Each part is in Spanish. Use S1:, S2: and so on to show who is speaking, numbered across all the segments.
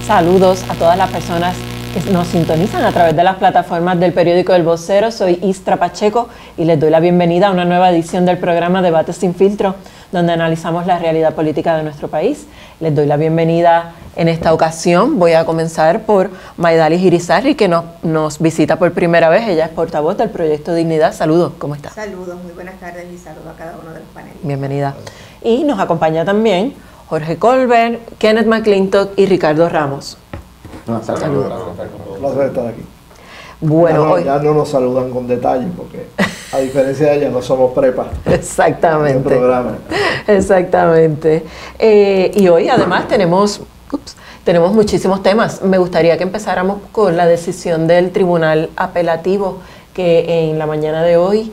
S1: Saludos a todas las personas que nos sintonizan a través de las plataformas del periódico El Vocero. Soy Istra Pacheco y les doy la bienvenida a una nueva edición del programa Debate Sin Filtro, donde analizamos la realidad política de nuestro país. Les doy la bienvenida en esta ocasión. Voy a comenzar por Maydalis Irizarry, que nos visita por primera vez. Ella es portavoz del Proyecto Dignidad. Saludos, ¿cómo está?
S2: Saludos, muy buenas tardes y saludos a cada uno de los panelistas.
S1: Bienvenida. Y nos acompaña también Jorge Colbert, Kenneth McClintock y Ricardo Ramos.
S3: Saludos. Placer estar aquí.
S1: Bueno,
S3: ya no nos saludan con detalle porque a diferencia de ella no somos prepa.
S1: Exactamente.
S3: En el programa.
S1: Exactamente. Y hoy además tenemos muchísimos temas. Me gustaría que empezáramos con la decisión del Tribunal Apelativo que en la mañana de hoy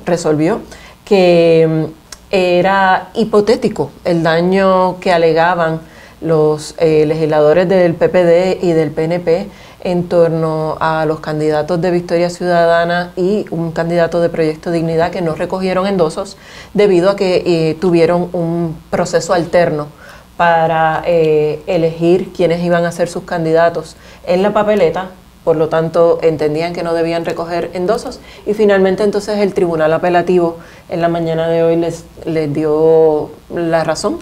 S1: resolvió que era hipotético el daño que alegaban los legisladores del PPD y del PNP en torno a los candidatos de Victoria Ciudadana y un candidato de Proyecto Dignidad que no recogieron endosos debido a que tuvieron un proceso alterno para elegir quiénes iban a ser sus candidatos en la papeleta. Por lo tanto, entendían que no debían recoger endosos y finalmente entonces el Tribunal Apelativo en la mañana de hoy les dio la razón.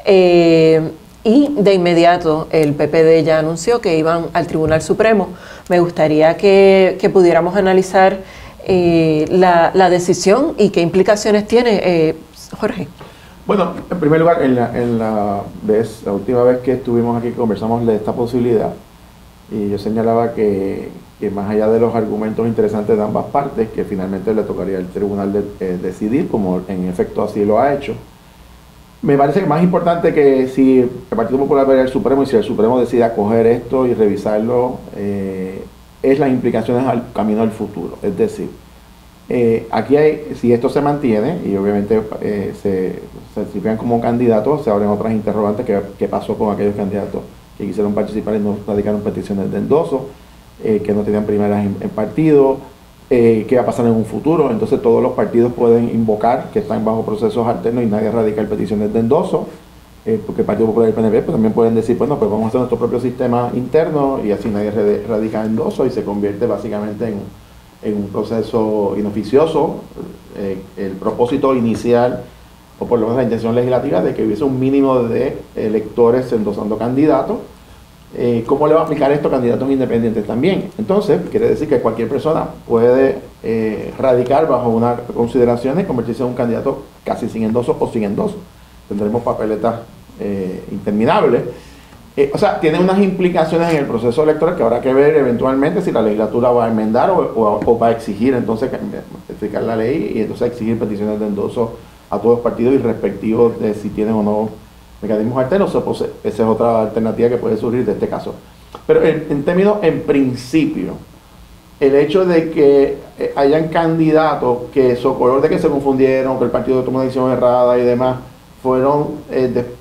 S1: Y de inmediato el PPD ya anunció que iban al Tribunal Supremo. Me gustaría que pudiéramos analizar la decisión y qué implicaciones tiene. Jorge.
S4: Bueno, en primer lugar, la última vez que estuvimos aquí conversamos de esta posibilidad y yo señalaba que más allá de los argumentos interesantes de ambas partes, que finalmente le tocaría al tribunal decidir, como en efecto así lo ha hecho. Me parece que más importante que si el Partido Popular va al Supremo y si el Supremo decide acoger esto y revisarlo, es las implicaciones al camino al futuro. Es decir, aquí si esto se mantiene y obviamente se certifican como candidatos, se abren otras interrogantes. ¿Qué pasó con aquellos candidatos que quisieron participar y no radicaron peticiones de endoso, que no tenían primeras en partido? ¿Qué va a pasar en un futuro? Entonces todos los partidos pueden invocar que están bajo procesos alternos y nadie radica peticiones de endoso, porque el Partido Popular y el PNP pues, también pueden decir, bueno, pues vamos a hacer nuestro propio sistema interno y así nadie radica endoso y se convierte básicamente en un proceso inoficioso. El propósito inicial, o por lo menos la intención legislativa, de que hubiese un mínimo de electores endosando candidatos. ¿Cómo le va a aplicar esto a candidatos independientes también? Entonces, quiere decir que cualquier persona puede radicar bajo unas consideraciones y convertirse en un candidato casi sin endoso o sin endoso. Tendremos papeletas interminables. O sea, tiene unas implicaciones en el proceso electoral que habrá que ver eventualmente si la legislatura va a enmendar o va a exigir entonces modificar la ley y entonces exigir peticiones de endoso a todos los partidos irrespectivos de si tienen o no mecanismos alternos. Pues, esa es otra alternativa que puede surgir de este caso. Pero en términos, en principio, el hecho de que hayan candidatos que, socorro de que se confundieron, que el partido tomó una decisión errada y demás, fueron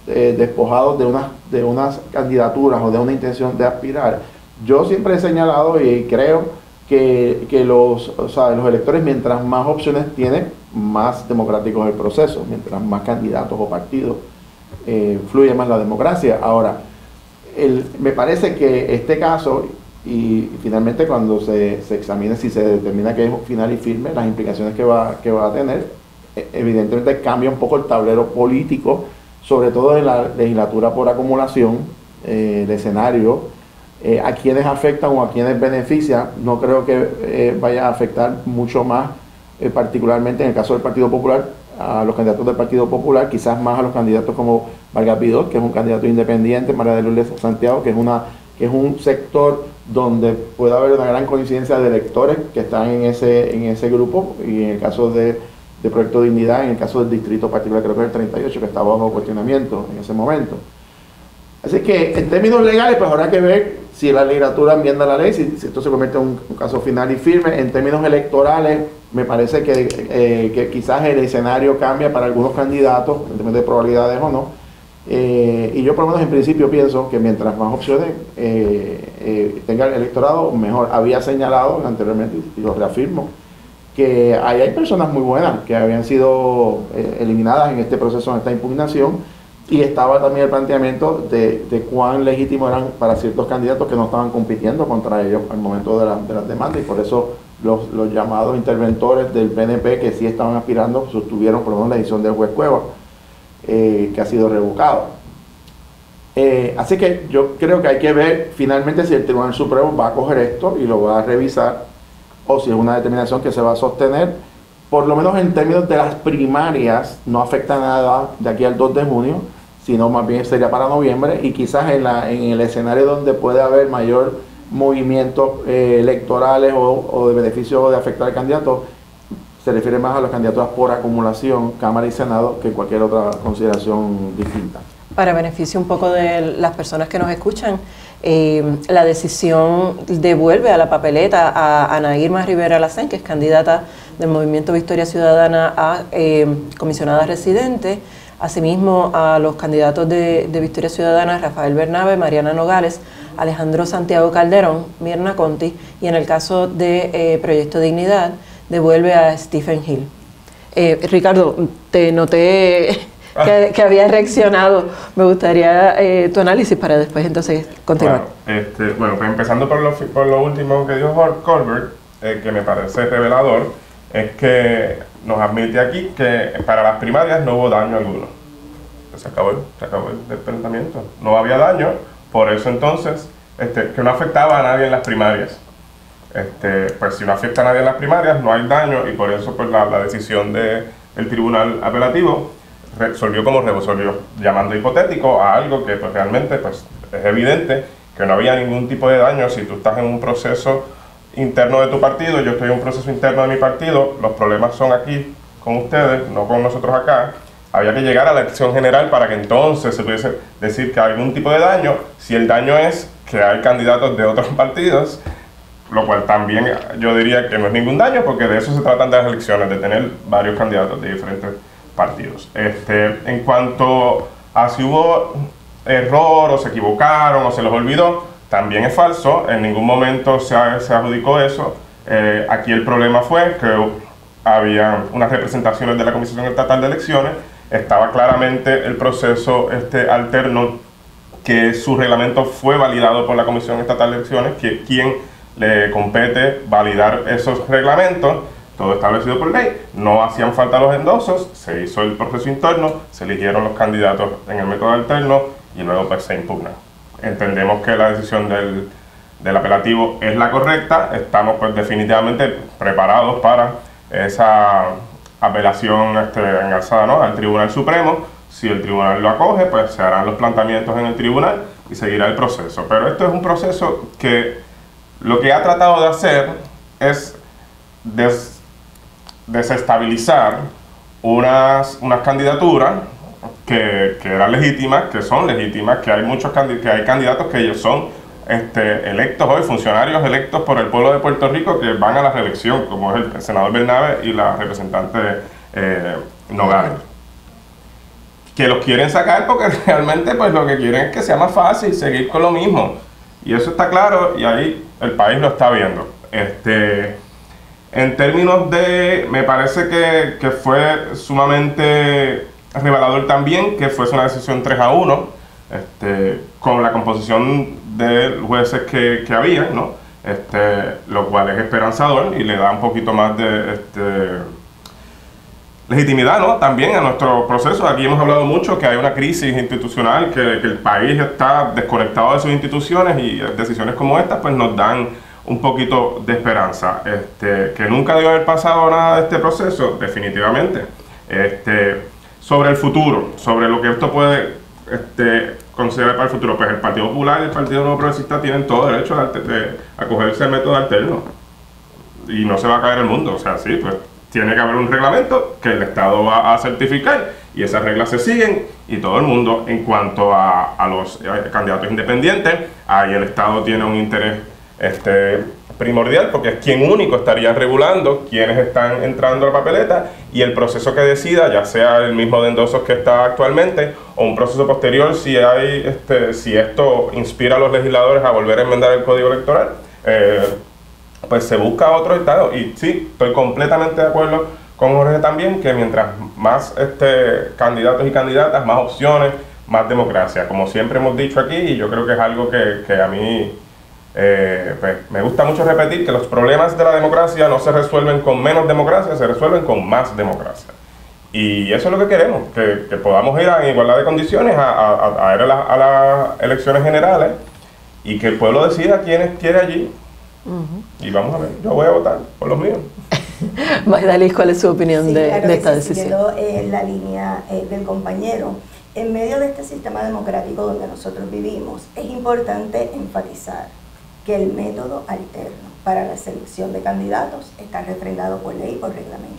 S4: despojados de unas candidaturas o de una intención de aspirar. Yo siempre he señalado y creo que los electores, mientras más opciones tienen, más democrático es el proceso, mientras más candidatos o partidos, fluye más la democracia. Ahora, me parece que este caso, y finalmente cuando se examine, si se determina que es final y firme, las implicaciones que va a tener, evidentemente cambia un poco el tablero político, sobre todo en la legislatura por acumulación, el escenario, a quienes afectan o a quienes benefician. No creo que vaya a afectar mucho más, particularmente en el caso del Partido Popular, a los candidatos del Partido Popular, quizás más a los candidatos como Vargas Vidot, que es un candidato independiente, María de Lourdes Santiago, que es un sector donde puede haber una gran coincidencia de electores que están en ese grupo, y en el caso de Proyecto Dignidad, en el caso del distrito particular, creo que es el 38, que está bajo cuestionamiento en ese momento. Así que en términos legales, pues habrá que ver si la legislatura enmienda la ley, si esto se convierte en un caso final y firme. En términos electorales, me parece que quizás el escenario cambia para algunos candidatos, en términos de probabilidades o no. Y yo por lo menos en principio pienso que mientras más opciones tenga el electorado, mejor. Había señalado anteriormente, y lo reafirmo, que ahí hay personas muy buenas que habían sido eliminadas en este proceso, en esta impugnación, Y estaba también el planteamiento de cuán legítimos eran para ciertos candidatos que no estaban compitiendo contra ellos al momento de las demandas, y por eso los llamados interventores del PNP que sí estaban aspirando sostuvieron por lo menos la decisión del juez Cuevas, que ha sido revocado. Así que yo creo que hay que ver finalmente si el Tribunal Supremo va a coger esto y lo va a revisar, o si es una determinación que se va a sostener. Por lo menos en términos de las primarias no afecta nada de aquí al 2 de junio, sino más bien sería para noviembre, y quizás en el escenario donde puede haber mayor movimientos electorales o de beneficio de afectar al candidato, se refiere más a las candidaturas por acumulación, Cámara y Senado, que cualquier otra consideración distinta.
S1: Para beneficio un poco de las personas que nos escuchan, la decisión devuelve a la papeleta a Ana Irma Rivera Lacén, que es candidata del Movimiento Victoria Ciudadana a comisionada residente, asimismo a los candidatos de Victoria Ciudadana, Rafael Bernabe, Mariana Nogales, Alejandro Santiago Calderón, Mirna Conti, y en el caso de Proyecto Dignidad, devuelve a Stephen Hill. Ricardo, te noté que había reaccionado. Me gustaría tu análisis para después entonces continuar.
S5: Bueno, pues empezando por lo último que dijo Colbert, que me parece revelador, es que nos admite aquí que para las primarias no hubo daño alguno. Se acabó el planteamiento. No había daño, por eso entonces, que no afectaba a nadie en las primarias. Pues si no afecta a nadie en las primarias, no hay daño, y por eso pues la decisión del Tribunal Apelativo resolvió como resolvió, llamando hipotético a algo que pues realmente pues es evidente que no había ningún tipo de daño. Si tú estás en un proceso interno de tu partido, yo estoy en un proceso interno de mi partido, los problemas son aquí con ustedes, no con nosotros acá. Había que llegar a la elección general para que entonces se pudiese decir que hay algún tipo de daño. Si el daño es que hay candidatos de otros partidos, lo cual también yo diría que no es ningún daño, porque de eso se tratan de las elecciones, de tener varios candidatos de diferentes partidos. En cuanto a si hubo error o se equivocaron o se los olvidó, también es falso. En ningún momento se adjudicó eso. Aquí el problema fue que había unas representaciones de la Comisión Estatal de Elecciones, estaba claramente el proceso alterno, que su reglamento fue validado por la Comisión Estatal de Elecciones, quien le compete validar esos reglamentos, todo establecido por ley. No hacían falta los endosos, se hizo el proceso interno, se eligieron los candidatos en el método alterno y luego pues se impugna. Entendemos que la decisión del apelativo es la correcta, estamos pues definitivamente preparados para esa apelación en alzada, ¿no?, al Tribunal Supremo. Si el tribunal lo acoge, pues se harán los planteamientos en el tribunal y seguirá el proceso. Pero esto es un proceso que lo que ha tratado de hacer es desestabilizar unas candidaturas que eran legítimas, que son legítimas, que hay candidatos que ellos son electos hoy, funcionarios electos por el pueblo de Puerto Rico, que van a la reelección, como es el senador Bernabe y la representante Nogales, que los quieren sacar porque realmente pues lo que quieren es que sea más fácil seguir con lo mismo, y eso está claro, y ahí el país lo está viendo. En términos me parece que fue sumamente revelador también que fuese una decisión 3-1, con la composición de jueces que había, ¿no? Lo cual es esperanzador y le da un poquito más de legitimidad, ¿no?, también a nuestro proceso. Aquí hemos hablado mucho que hay una crisis institucional, que el país está desconectado de sus instituciones, y decisiones como estas pues nos dan un poquito de esperanza. Que nunca debe haber pasado nada de este proceso, definitivamente. Sobre el futuro, sobre lo que esto puede considerar para el futuro, pues el Partido Popular y el Partido Nuevo Progresista tienen todo derecho a acogerse al método alterno, y no se va a caer el mundo. O sea, sí, pues tiene que haber un reglamento que el Estado va a certificar, y esas reglas se siguen, y todo el mundo. En cuanto a los candidatos independientes, ahí el Estado tiene un interés primordial, porque es quien único estaría regulando quiénes están entrando a la papeleta, y el proceso que decida, ya sea el mismo de endosos que está actualmente o un proceso posterior, si esto inspira a los legisladores a volver a enmendar el Código Electoral, pues se busca otro estado. Y sí, estoy completamente de acuerdo con Jorge también, que mientras más candidatos y candidatas, más opciones, más democracia, como siempre hemos dicho aquí, y yo creo que es algo que a mí pues, me gusta mucho repetir, que los problemas de la democracia no se resuelven con menos democracia, se resuelven con más democracia. Y eso es lo que queremos, que podamos ir en igualdad de condiciones a ir a las elecciones generales y que el pueblo decida quién quiere allí. Y vamos a ver, yo voy a votar por los míos.
S1: Magdalis, ¿cuál es su opinión de esta decisión?
S2: Siguiendo la línea del compañero, en medio de este sistema democrático donde nosotros vivimos, es importante enfatizar que el método alterno para la selección de candidatos está refrendado por ley y por reglamento.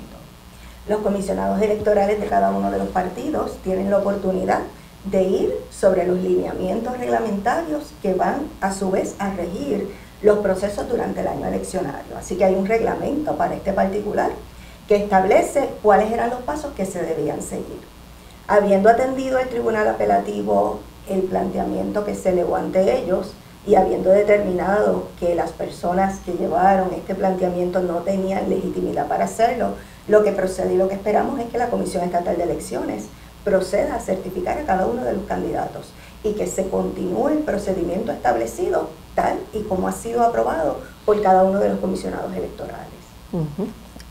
S2: Los comisionados electorales de cada uno de los partidos tienen la oportunidad de ir sobre los lineamientos reglamentarios que van a su vez a regir los procesos durante el año eleccionario. Así que hay un reglamento para este particular que establece cuáles eran los pasos que se debían seguir. Habiendo atendido el Tribunal Apelativo el planteamiento que se elevó ante ellos y habiendo determinado que las personas que llevaron este planteamiento no tenían legitimidad para hacerlo, lo que procede y lo que esperamos es que la Comisión Estatal de Elecciones proceda a certificar a cada uno de los candidatos y que se continúe el procedimiento establecido tal y como ha sido aprobado por cada uno de los comisionados electorales.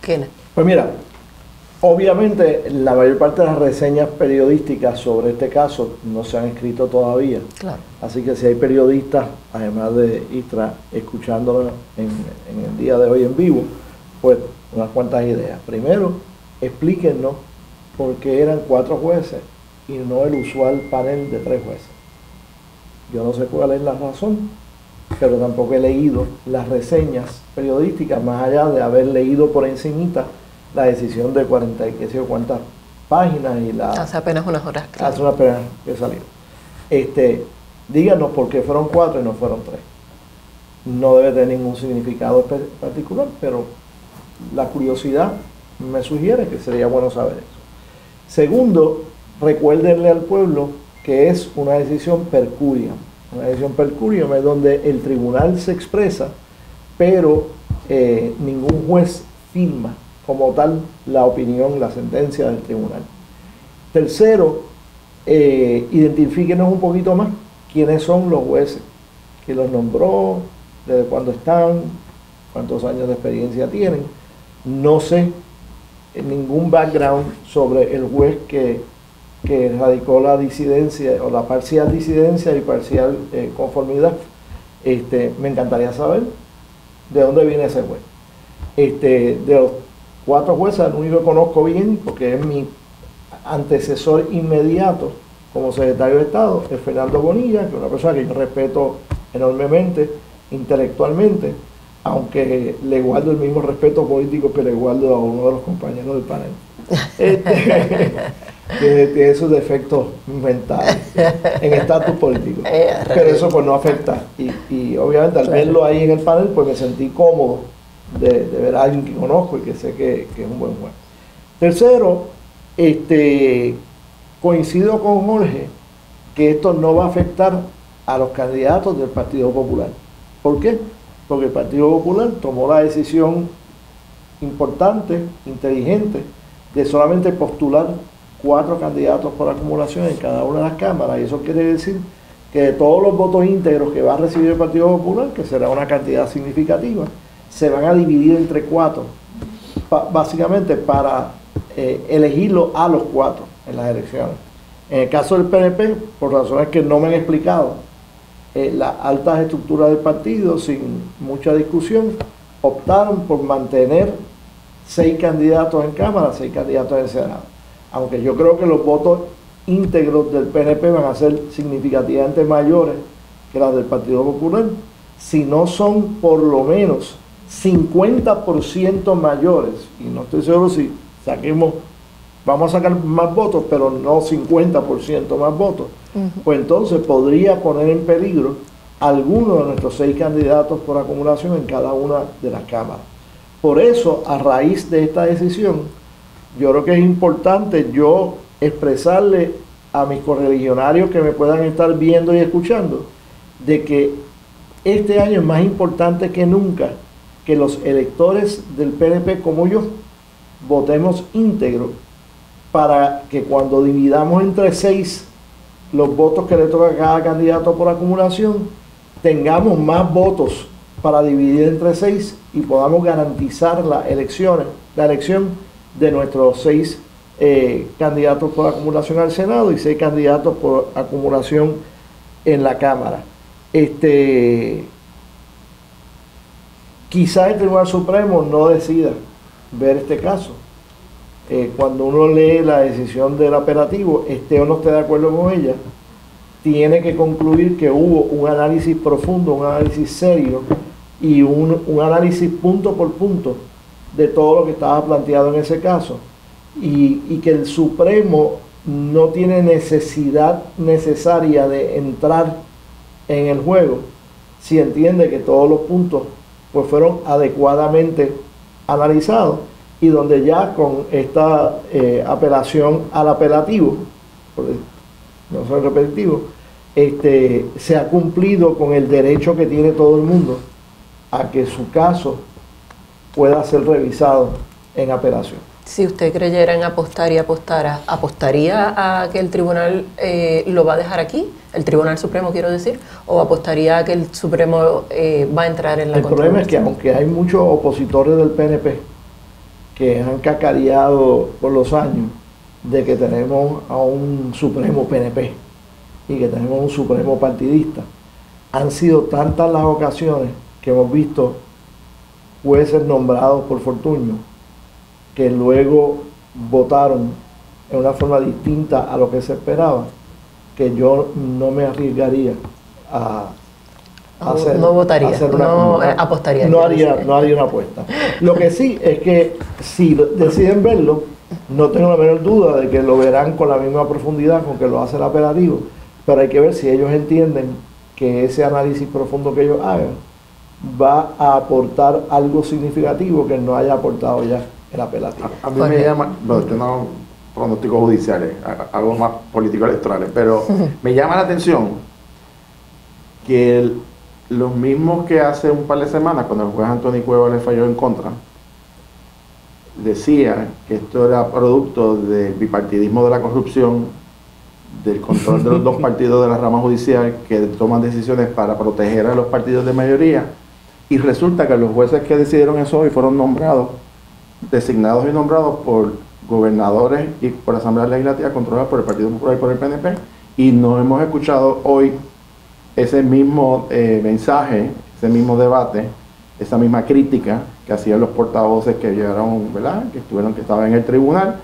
S1: Kenneth.
S3: Pues mira, obviamente la mayor parte de las reseñas periodísticas sobre este caso no se han escrito todavía.
S1: Claro.
S3: Así que si hay periodistas, además de Istra, escuchándolo en el día de hoy en vivo, pues unas cuantas ideas. Primero, explíquenos por qué eran 4 jueces y no el usual panel de 3 jueces. Yo no sé cuál es la razón, pero tampoco he leído las reseñas periodísticas, más allá de haber leído por encimita la decisión de 40 y qué sé yo cuántas páginas y la...
S1: Hace apenas unas horas. Claro.
S3: Hace unas apenas que salió. Díganos por qué fueron 4 y no fueron 3. No debe tener ningún significado particular, pero la curiosidad me sugiere que sería bueno saber eso. Segundo, recuérdenle al pueblo que es una decisión per curiam. Una decisión per curiam es donde el tribunal se expresa, pero ningún juez firma como tal la opinión, la sentencia del tribunal. Tercero, identifíquenos un poquito más quiénes son los jueces, quién los nombró, desde cuándo están, cuántos años de experiencia tienen. No sé ningún background sobre el juez que radicó la disidencia o la parcial disidencia y parcial conformidad. Me encantaría saber de dónde viene ese juez. De los 4 jueces, el único que conozco bien, porque es mi antecesor inmediato como secretario de Estado, es Fernando Bonilla, que es una persona que yo respeto enormemente, intelectualmente, aunque le guardo el mismo respeto político que le guardo a uno de los compañeros del panel. Tiene sus defectos mentales en estatus político, pero eso pues no afecta. Y obviamente al verlo ahí en el panel, pues me sentí cómodo de ver a alguien que conozco y que sé que es un buen juez. Tercero, coincido con Jorge que esto no va a afectar a los candidatos del Partido Popular. ¿Por qué? Porque el Partido Popular tomó la decisión importante, inteligente, de solamente postular 4 candidatos por acumulación en cada una de las cámaras, y eso quiere decir que de todos los votos íntegros que va a recibir el Partido Popular, que será una cantidad significativa, se van a dividir entre 4, básicamente para elegirlo a los 4 en las elecciones. En el caso del PNP, por razones que no me han explicado, las altas estructuras del partido, sin mucha discusión, optaron por mantener 6 candidatos en Cámara, 6 candidatos en Senado. Aunque yo creo que los votos íntegros del PNP van a ser significativamente mayores que los del Partido Popular, si no son por lo menos 50% mayores, y no estoy seguro si vamos a sacar más votos, pero no 50% más votos, pues entonces podría poner en peligro alguno de nuestros 6 candidatos por acumulación en cada una de las cámaras. Por eso, a raíz de esta decisión, yo creo que es importante yo expresarle a mis correligionarios que me puedan estar viendo y escuchando, de que este año es más importante que nunca que los electores del PNP como yo votemos íntegro, para que cuando dividamos entre 6 los votos que le toca a cada candidato por acumulación, tengamos más votos para dividir entre 6 y podamos garantizar la elección de nuestros 6 candidatos por acumulación al Senado y 6 candidatos por acumulación en la Cámara. Quizás el Tribunal Supremo no decida ver este caso. Cuando uno lee la decisión del apelativo, esté o no esté de acuerdo con ella, tiene que concluir que hubo un análisis profundo, un análisis serio y un análisis punto por punto de todo lo que estaba planteado en ese caso, y que el Supremo no tiene necesidad necesaria de entrar en el juego si entiende que todos los puntos pues fueron adecuadamente analizados, y donde ya con esta apelación al apelativo, no soy repetitivo, se ha cumplido con el derecho que tiene todo el mundo a que su caso pueda ser revisado en apelación.
S1: Si usted creyera en apostar y apostara, ¿apostaría a que el tribunal lo va a dejar aquí? ¿El Tribunal Supremo, quiero decir? ¿O apostaría a que el Supremo va a entrar en la controversia?
S3: El problema es que aunque hay muchos opositores del PNP que han cacareado por los años de que tenemos a un Supremo PNP y que tenemos un Supremo partidista, han sido tantas las ocasiones que hemos visto jueces nombrados por Fortuño que luego votaron en una forma distinta a lo que se esperaba, que yo no me arriesgaría a hacer.
S1: No votaría, no apostaría.
S3: No haría una apuesta. Lo que sí es que si deciden verlo, no tengo la menor duda de que lo verán con la misma profundidad con que lo hace el apelativo, pero hay que ver si ellos entienden que ese análisis profundo que ellos hagan va a aportar algo significativo que no haya aportado ya el apelativo.
S4: A mí me llama, bueno, yo no pronósticos judiciales, algo más político-electorales, pero me llama la atención que los mismos que hace un par de semanas, cuando el juez Anthony Cuevas le falló en contra, decían que esto era producto del bipartidismo de la corrupción, del control de los dos partidos de la rama judicial que toman decisiones para proteger a los partidos de mayoría, y resulta que los jueces que decidieron eso hoy fueron nombrados, designados y nombrados por gobernadores y por la Asamblea Legislativa controlada por el Partido Popular y por el PNP, y no hemos escuchado hoy ese mismo mensaje, ese mismo debate, esa misma crítica que hacían los portavoces que llegaron, ¿verdad?, que estaban en el tribunal.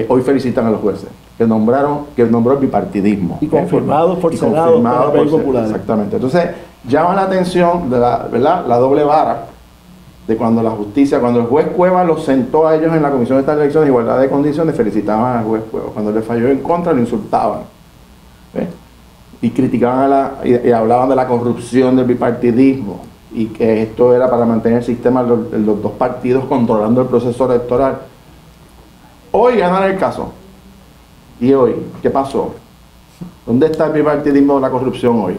S4: Hoy felicitan a los jueces que nombró el bipartidismo.
S3: Y confirmados por Senado, por Popular.
S4: Exactamente. Entonces, llama la atención de la doble vara de cuando la justicia, cuando el juez Cuevas los sentó a ellos en la Comisión de Elecciones de Igualdad de Condiciones, felicitaban al juez Cuevas. Cuando le falló en contra, lo insultaban. ¿Ves? Y criticaban y hablaban de la corrupción del bipartidismo y que esto era para mantener el sistema de los dos partidos controlando el proceso electoral. Hoy ganan el caso. ¿Y hoy qué pasó? ¿Dónde está el bipartidismo de la corrupción hoy?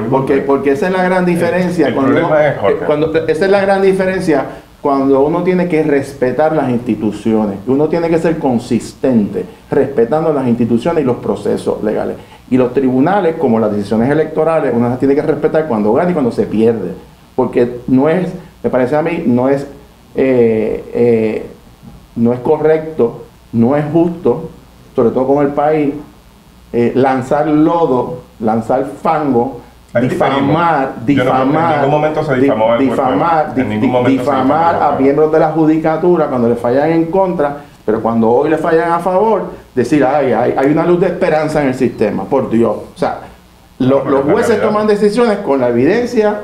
S4: Porque esa es la gran diferencia. Esa es la gran diferencia cuando uno tiene que respetar las instituciones. Uno tiene que ser consistente respetando las instituciones y los procesos legales. Y los tribunales, como las decisiones electorales, uno las tiene que respetar cuando gana y cuando se pierde. Porque no es, me parece a mí, no es correcto, no es justo, sobre todo con el país, lanzar lodo, lanzar fango, difamar a miembros de la judicatura cuando le fallan en contra, pero cuando hoy le fallan a favor, decir, hay una luz de esperanza en el sistema, por Dios. O sea, los jueces toman decisiones con la evidencia,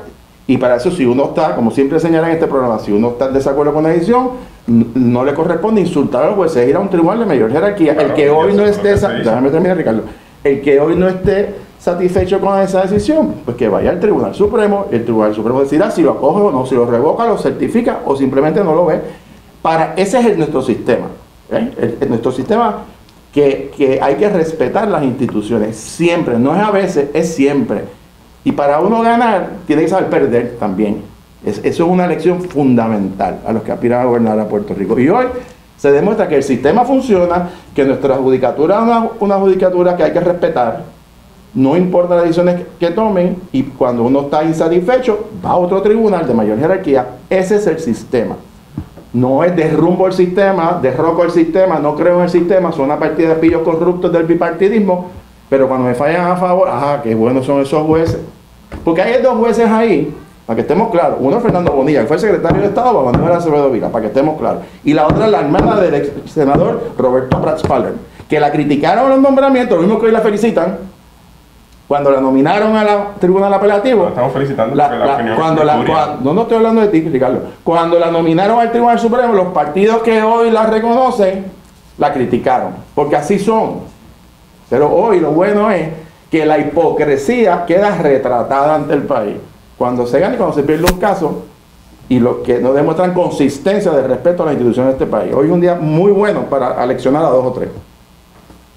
S4: y para eso, si uno está, como siempre señala en este programa, si uno está en desacuerdo con la decisión, no le corresponde insultar a los jueces, ir a un tribunal de mayor jerarquía. El que hoy no esté, déjame terminar, Ricardo, el que hoy no esté satisfecho con esa decisión, pues que vaya al Tribunal Supremo, el Tribunal Supremo decidirá si lo acoge o no, si lo revoca, lo certifica o simplemente no lo ve. Ese es nuestro sistema, nuestro sistema que hay que respetar las instituciones, siempre, no es a veces, es siempre. Y para uno ganar, tiene que saber perder también. Eso es una lección fundamental a los que aspiran a gobernar a Puerto Rico. Y hoy se demuestra que el sistema funciona, que nuestra judicatura es una judicatura que hay que respetar, no importa las decisiones que tomen, y cuando uno está insatisfecho, va a otro tribunal de mayor jerarquía. Ese es el sistema. No es derrumbo el sistema, derroco el sistema, no creo en el sistema, son una partida de pillos corruptos del bipartidismo, pero cuando me fallan a favor, qué buenos son esos jueces. Porque hay dos jueces ahí, para que estemos claros. Uno es Fernando Bonilla, que fue el secretario de Estado para Manuel Acevedo Vila, para que estemos claros. Y la otra es la hermana del ex senador Roberto Prats Spaller, que la criticaron en los nombramientos, lo mismo que hoy la felicitan, cuando la nominaron a la tribunal apelativo.
S5: No, estamos felicitando
S4: no estoy hablando de ti, Ricardo. Cuando la nominaron al Tribunal Supremo, los partidos que hoy la reconocen, la criticaron, porque así son. Pero hoy lo bueno es que la hipocresía queda retratada ante el país. Cuando se gana y cuando se pierde un caso, y los que no demuestran consistencia de respeto a las instituciones de este país. Hoy es un día muy bueno para aleccionar a 2 o 3.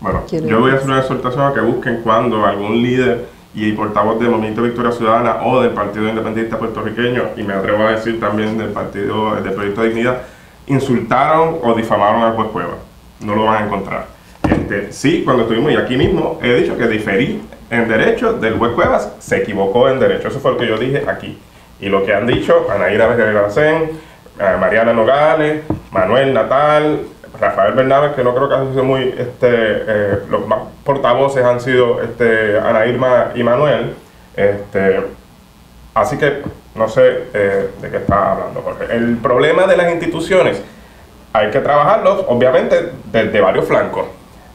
S5: Bueno, yo voy a hacer una exhortación a que busquen cuando algún líder y portavoz del Movimiento Victoria Ciudadana o del Partido Independentista Puertorriqueño, y me atrevo a decir también del Partido del Proyecto de Dignidad, insultaron o difamaron al juez Cuevas. No lo van a encontrar. Sí, cuando estuvimos, y aquí mismo he dicho que diferí en derecho del juez Cuevas, se equivocó en derecho. Eso fue lo que yo dije aquí. Y lo que han dicho Anaíra Vélez-Garcén, Mariana Nogales, Manuel Natal, Rafael Bernabe, que no creo que haya sido muy, los más portavoces han sido Ana Irma y Manuel. Así que no sé de qué está hablando Jorge. El problema de las instituciones hay que trabajarlos, obviamente, desde varios flancos.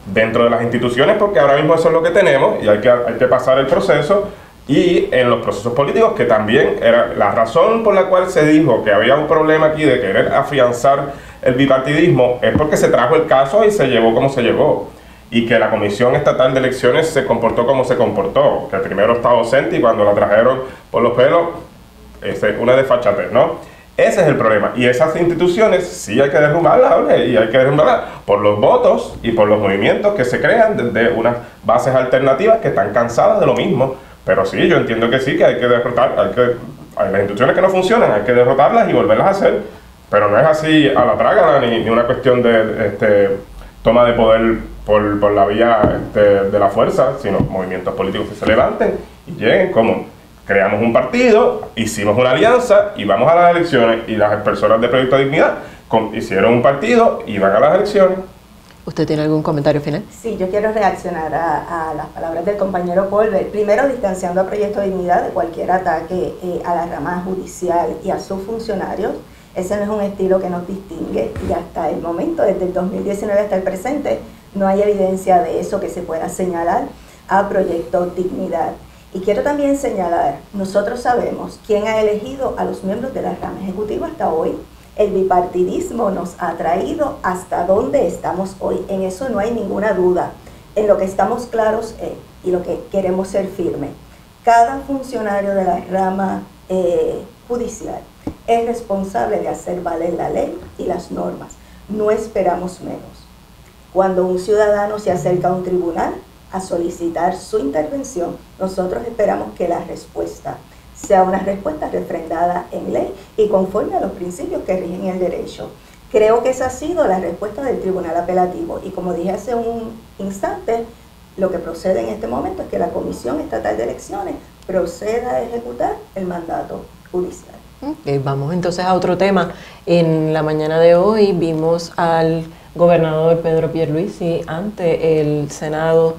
S5: Dentro de las instituciones, porque ahora mismo eso es lo que tenemos y hay que pasar el proceso. Y en los procesos políticos, que también era la razón por la cual se dijo que había un problema aquí de querer afianzar el bipartidismo, es porque se trajo el caso y se llevó como se llevó, y que la Comisión Estatal de Elecciones se comportó como se comportó, que primero estaba ausente y cuando la trajeron por los pelos, una desfachatez, ¿no? Ese es el problema, y esas instituciones sí hay que derrumbarlas, y hay que derrumbarlas por los votos y por los movimientos que se crean desde unas bases alternativas que están cansadas de lo mismo. Pero sí, yo entiendo que sí, que hay que derrotar, hay las instituciones que no funcionan, hay que derrotarlas y volverlas a hacer, pero no es así a la trágala, ni una cuestión de toma de poder por la vía de la fuerza, sino movimientos políticos que se levanten y lleguen como creamos un partido, hicimos una alianza y vamos a las elecciones, y las personas de Proyecto de Dignidad hicieron un partido y van a las elecciones.
S1: ¿Usted tiene algún comentario final?
S2: Sí, yo quiero reaccionar a las palabras del compañero Colbert. Primero, distanciando a Proyecto de Dignidad de cualquier ataque a la rama judicial y a sus funcionarios. Ese no es un estilo que nos distingue, y hasta el momento, desde el 2019 hasta el presente, no hay evidencia de eso que se pueda señalar a Proyecto Dignidad. Y quiero también señalar, nosotros sabemos quién ha elegido a los miembros de la rama ejecutiva hasta hoy. El bipartidismo nos ha traído hasta donde estamos hoy. En eso no hay ninguna duda. En lo que estamos claros y lo que queremos ser firmes. Cada funcionario de la rama judicial es responsable de hacer valer la ley y las normas. No esperamos menos. Cuando un ciudadano se acerca a un tribunal a solicitar su intervención, nosotros esperamos que la respuesta sea una respuesta refrendada en ley y conforme a los principios que rigen el derecho. Creo que esa ha sido la respuesta del Tribunal Apelativo, y como dije hace un instante, lo que procede en este momento es que la Comisión Estatal de Elecciones proceda a ejecutar el mandato judicial.
S1: Vamos entonces a otro tema. En la mañana de hoy vimos al gobernador Pedro Pierluisi ante el Senado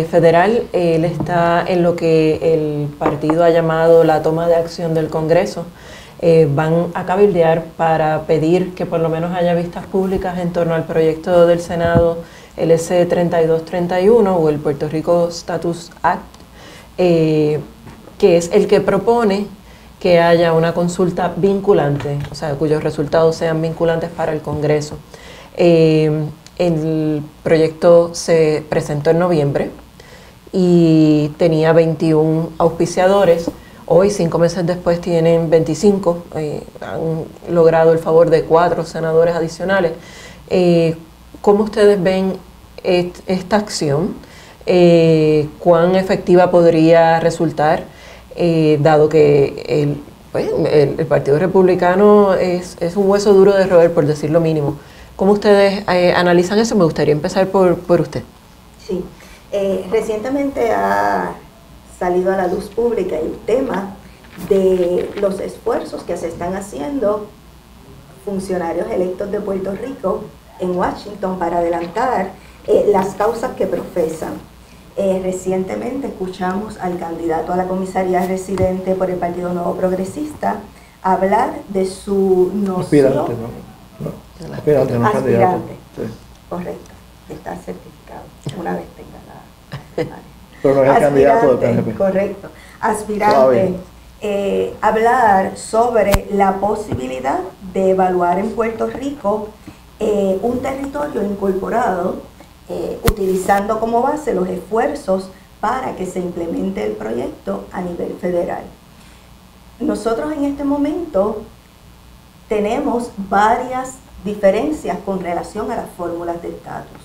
S1: federal. Él está en lo que el partido ha llamado la toma de acción del Congreso. Van a cabildear para pedir que por lo menos haya vistas públicas en torno al proyecto del Senado, el S-3231 o el Puerto Rico Status Act, que es el que propone que haya una consulta vinculante, o sea, cuyos resultados sean vinculantes para el Congreso. El proyecto se presentó en noviembre y tenía 21 auspiciadores. Hoy, 5 meses después, tienen 25. Han logrado el favor de 4 senadores adicionales. ¿Cómo ustedes ven esta acción? ¿Cuán efectiva podría resultar? Dado que el Partido Republicano es un hueso duro de roer, por decir lo mínimo. ¿Cómo ustedes analizan eso? Me gustaría empezar por usted.
S2: Sí, Recientemente ha salido a la luz pública el tema de los esfuerzos que se están haciendo funcionarios electos de Puerto Rico en Washington para adelantar las causas que profesan. Recientemente escuchamos al candidato a la comisaría residente por el Partido Nuevo Progresista hablar de su noción...
S3: Aspirante, ¿no? Aspirante, no candidato. Sí.
S2: Correcto, está certificado, una vez tenga la...
S3: Pero no es el candidato del PNP.
S2: Correcto, aspirante. Hablar sobre la posibilidad de evaluar en Puerto Rico un territorio incorporado, utilizando como base los esfuerzos para que se implemente el proyecto a nivel federal. Nosotros en este momento tenemos varias diferencias con relación a las fórmulas de estatus.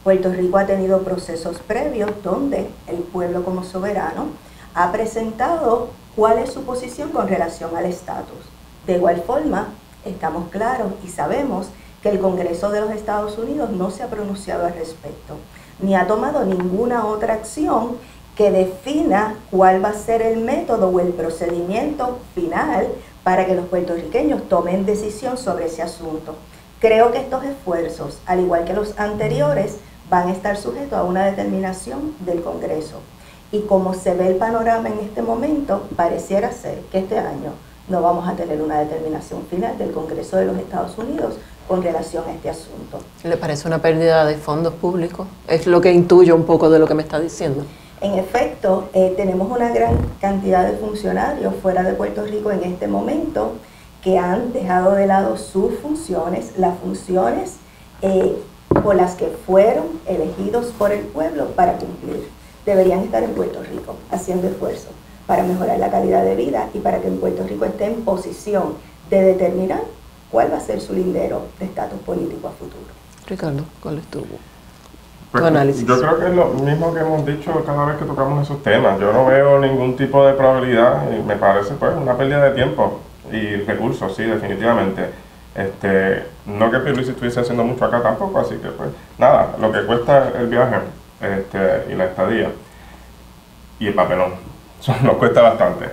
S2: Puerto Rico ha tenido procesos previos donde el pueblo como soberano ha presentado cuál es su posición con relación al estatus. De igual forma, estamos claros y sabemos que el Congreso de los Estados Unidos no se ha pronunciado al respecto, ni ha tomado ninguna otra acción que defina cuál va a ser el método o el procedimiento final para que los puertorriqueños tomen decisión sobre ese asunto. Creo que estos esfuerzos, al igual que los anteriores, van a estar sujetos a una determinación del Congreso. Y como se ve el panorama en este momento, pareciera ser que este año no vamos a tener una determinación final del Congreso de los Estados Unidos con relación a este asunto.
S1: ¿Le parece una pérdida de fondos públicos? Es lo que intuyo un poco de lo que me está diciendo.
S2: En efecto, tenemos una gran cantidad de funcionarios fuera de Puerto Rico en este momento que han dejado de lado sus funciones, las funciones por las que fueron elegidos por el pueblo para cumplir. Deberían estar en Puerto Rico haciendo esfuerzos para mejorar la calidad de vida y para que en Puerto Rico esté en posición de determinar cuál va a ser su lindero de estatus político a futuro.
S1: Ricardo, ¿cuál es tu
S5: Pues,
S1: análisis?
S5: yo creo que es lo mismo que hemos dicho cada vez que tocamos esos temas. Yo no veo ningún tipo de probabilidad y me parece pues una pérdida de tiempo y recursos, sí, definitivamente. No que Pierluisi estuviese haciendo mucho acá tampoco, así que pues nada, lo que cuesta el viaje y la estadía y el papelón, eso nos cuesta bastante.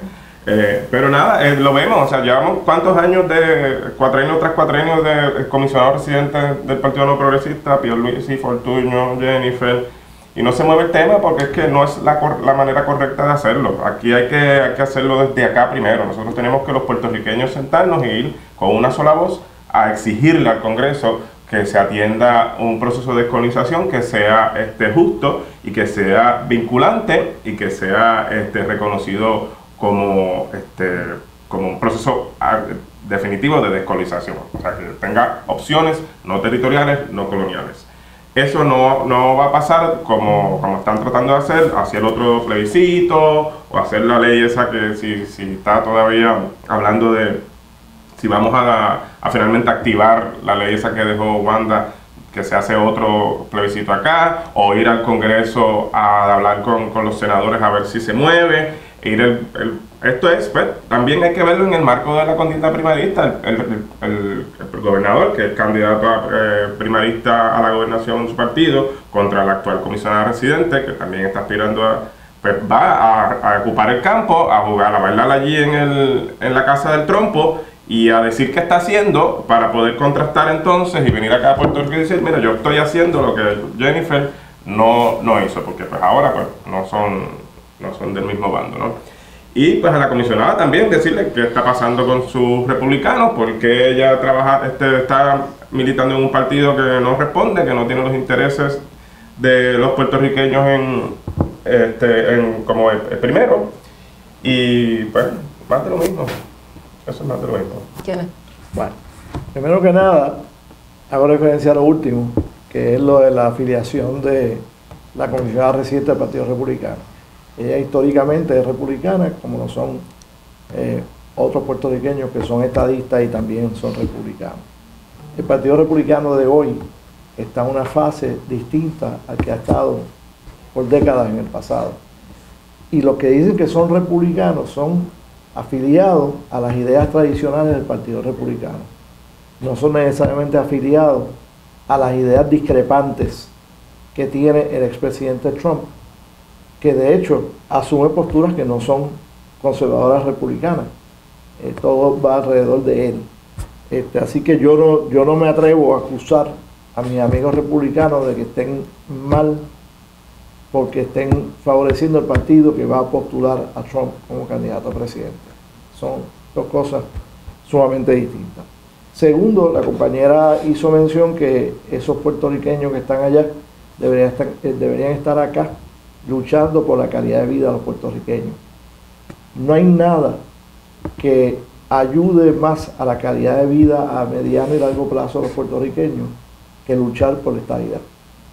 S5: Pero nada, lo vemos, o sea, llevamos cuántos años de cuatrienio tras cuatrienio de comisionado residente del Partido No Progresista, Pierluisi, Fortuño, Jennifer, y no se mueve el tema porque es que no es la manera correcta de hacerlo. Aquí hay que hacerlo desde acá primero. Nosotros tenemos que los puertorriqueños sentarnos y ir con una sola voz a exigirle al Congreso que se atienda un proceso de descolonización que sea justo y que sea vinculante y que sea reconocido como un proceso definitivo de descolonización, o sea, que tenga opciones no territoriales, no coloniales. Eso no va a pasar como están tratando de hacer el otro plebiscito o hacer la ley esa que si está todavía hablando de si vamos a finalmente activar la ley esa que dejó Wanda, que se hace otro plebiscito acá, o ir al Congreso a hablar con los senadores a ver si se mueve. Esto es, pues, también hay que verlo en el marco de la contienda primarista. El gobernador, que es candidato primarista a la gobernación de su partido, contra la actual comisionada residente, que también está aspirando pues va a ocupar el campo, a jugar, a bailar allí en la casa del trompo y a decir qué está haciendo para poder contrastar entonces y venir acá a Puerto Rico y decir, mira, yo estoy haciendo lo que Jennifer no hizo, porque pues ahora pues no son del mismo bando, ¿no? Y pues a la comisionada también decirle qué está pasando con sus republicanos, porque ella está militando en un partido que no responde, que no tiene los intereses de los puertorriqueños como el primero, y pues más de lo mismo. Eso es más de lo mismo.
S1: ¿Quién es?
S3: Bueno, primero que nada, hago referencia a lo último, que es lo de la afiliación de la comisionada residente del Partido Republicano. Ella históricamente es republicana, como lo son otros puertorriqueños que son estadistas y también son republicanos. El Partido Republicano de hoy está en una fase distinta al que ha estado por décadas en el pasado. Y los que dicen que son republicanos son afiliados a las ideas tradicionales del Partido Republicano. No son necesariamente afiliados a las ideas discrepantes que tiene el expresidente Trump que de hecho asume posturas que no son conservadoras republicanas. Todo va alrededor de él. Así que yo no me atrevo a acusar a mis amigos republicanos de que estén mal porque estén favoreciendo el partido que va a postular a Trump como candidato a presidente. Son dos cosas sumamente distintas. Segundo, la compañera hizo mención que esos puertorriqueños que están allá deberían estar acá luchando por la calidad de vida de los puertorriqueños. No hay nada que ayude más a la calidad de vida a mediano y largo plazo de los puertorriqueños que luchar por la estabilidad.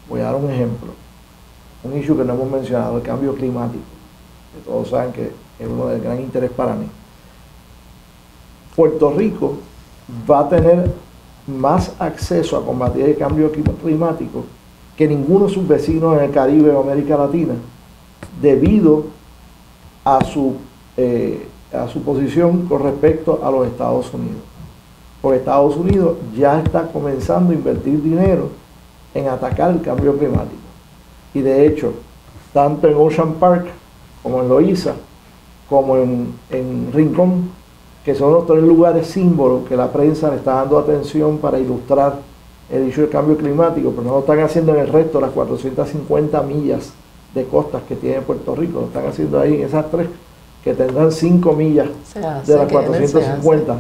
S3: Voy a dar un ejemplo. Un issue que no hemos mencionado, el cambio climático, que todos saben que es uno de gran interés para mí. Puerto Rico va a tener más acceso a combatir el cambio climático que ninguno de sus vecinos en el Caribe o América Latina, debido a su posición con respecto a los Estados Unidos. Porque Estados Unidos ya está comenzando a invertir dinero en atacar el cambio climático. Y de hecho, tanto en Ocean Park, como en Loíza, como en Rincón, que son los tres lugares símbolos que la prensa le está dando atención para ilustrar el issue del cambio climático, pero no lo están haciendo en el resto de las 450 millas de costas que tiene Puerto Rico, lo están haciendo ahí en esas tres, que tendrán 5 millas de las 450.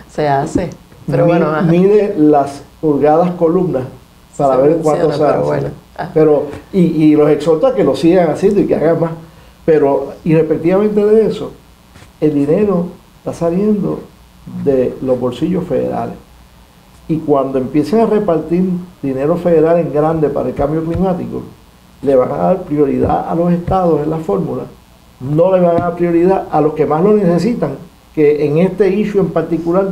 S1: Se hace. Pero bueno,
S3: mide las pulgadas columnas para ver cuánto se hace.
S1: Bueno.
S3: Pero, y los exhorto a que lo sigan haciendo y que hagan más. Pero, irrespectivamente de eso, el dinero está saliendo de los bolsillos federales. Y cuando empiecen a repartir dinero federal en grande para el cambio climático, le van a dar prioridad a los estados en la fórmula, no le van a dar prioridad a los que más lo necesitan, que en este issue en particular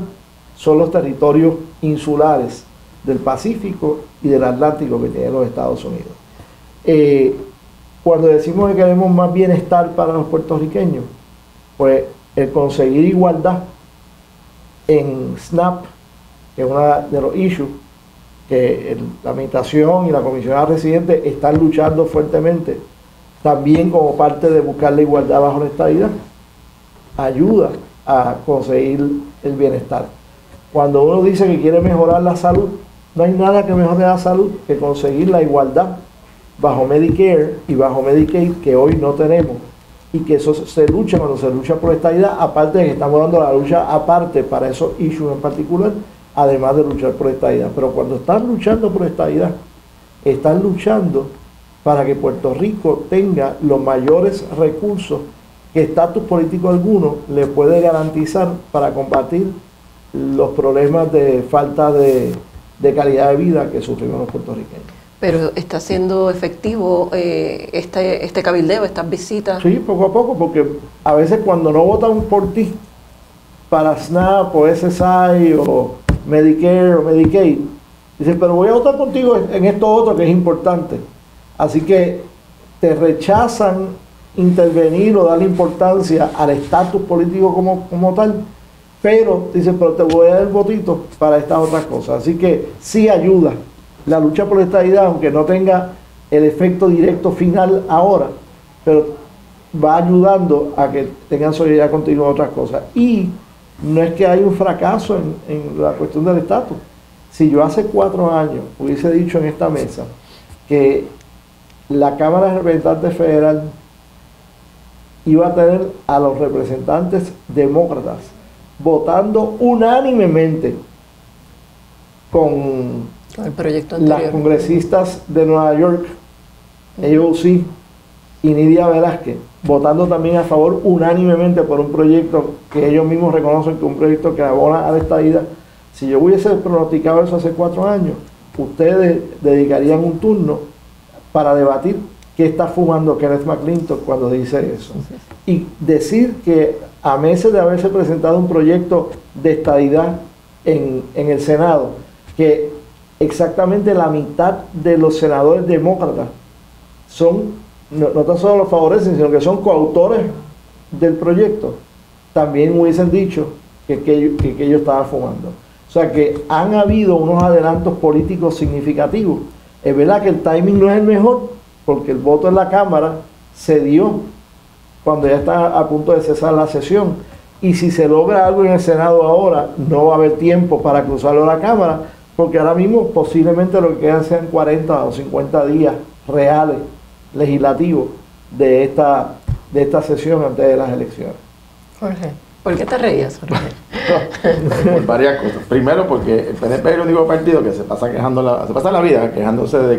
S3: son los territorios insulares del Pacífico y del Atlántico que tienen los Estados Unidos. Cuando decimos que queremos más bienestar para los puertorriqueños, pues el conseguir igualdad en SNAP, que es uno de los issues que la Administración y la Comisionada Residente están luchando fuertemente, también como parte de buscar la igualdad bajo la estabilidad, ayuda a conseguir el bienestar. Cuando uno dice que quiere mejorar la salud, no hay nada que mejore la salud que conseguir la igualdad bajo Medicare y bajo Medicaid, que hoy no tenemos, y que eso se lucha cuando se lucha por la estabilidad, aparte de que estamos dando la lucha aparte para esos issues en particular, además de luchar por la estabilidad. Pero cuando están luchando por la estabilidad, están luchando para que Puerto Rico tenga los mayores recursos que estatus político alguno le puede garantizar para combatir los problemas de falta de calidad de vida que sufrimos los puertorriqueños.
S1: Pero está siendo efectivo este cabildeo, estas visitas.
S3: Sí, poco a poco, porque a veces cuando no votan por ti para SNAP o SSI o Medicare o Medicaid, dicen, pero voy a votar contigo en esto otro que es importante. Así que te rechazan intervenir o darle importancia al estatus político como tal, pero dicen, pero te voy a dar el votito para estas otras cosas. Así que sí ayuda la lucha por la estabilidad, aunque no tenga el efecto directo final ahora, pero va ayudando a que tengan solidaridad continua en otras cosas. Y no es que hay un fracaso en la cuestión del estatus. Si yo hace 4 años hubiese dicho en esta mesa que la Cámara de Representantes Federal iba a tener a los representantes demócratas votando unánimemente con
S1: el proyecto anterior,
S3: las congresistas de Nueva York, AOC y Nidia Velázquez, votando también a favor unánimemente por un proyecto que ellos mismos reconocen que es un proyecto que abona a la estabilidad. Si yo hubiese pronosticado eso hace 4 años, ustedes dedicarían un turno para debatir qué está fumando Kenneth McClintock cuando dice eso. Y decir que a meses de haberse presentado un proyecto de estabilidad en el Senado, que exactamente la mitad de los senadores demócratas son, no tan solo los favorecen, sino que son coautores del proyecto, también hubiesen dicho que ellos estaban fumando. O sea que han habido unos adelantos políticos significativos. Es verdad que el timing no es el mejor, porque el voto en la Cámara se dio cuando ya está a punto de cesar la sesión. Y si se logra algo en el Senado ahora, no va a haber tiempo para cruzarlo a la Cámara, porque ahora mismo posiblemente lo que quedan sean 40 o 50 días reales legislativos de esta sesión antes de las elecciones.
S1: Jorge, ¿por qué te reías, Jorge?
S4: Por varias cosas. Primero, porque el PNP es el único partido que se pasa la vida quejándose de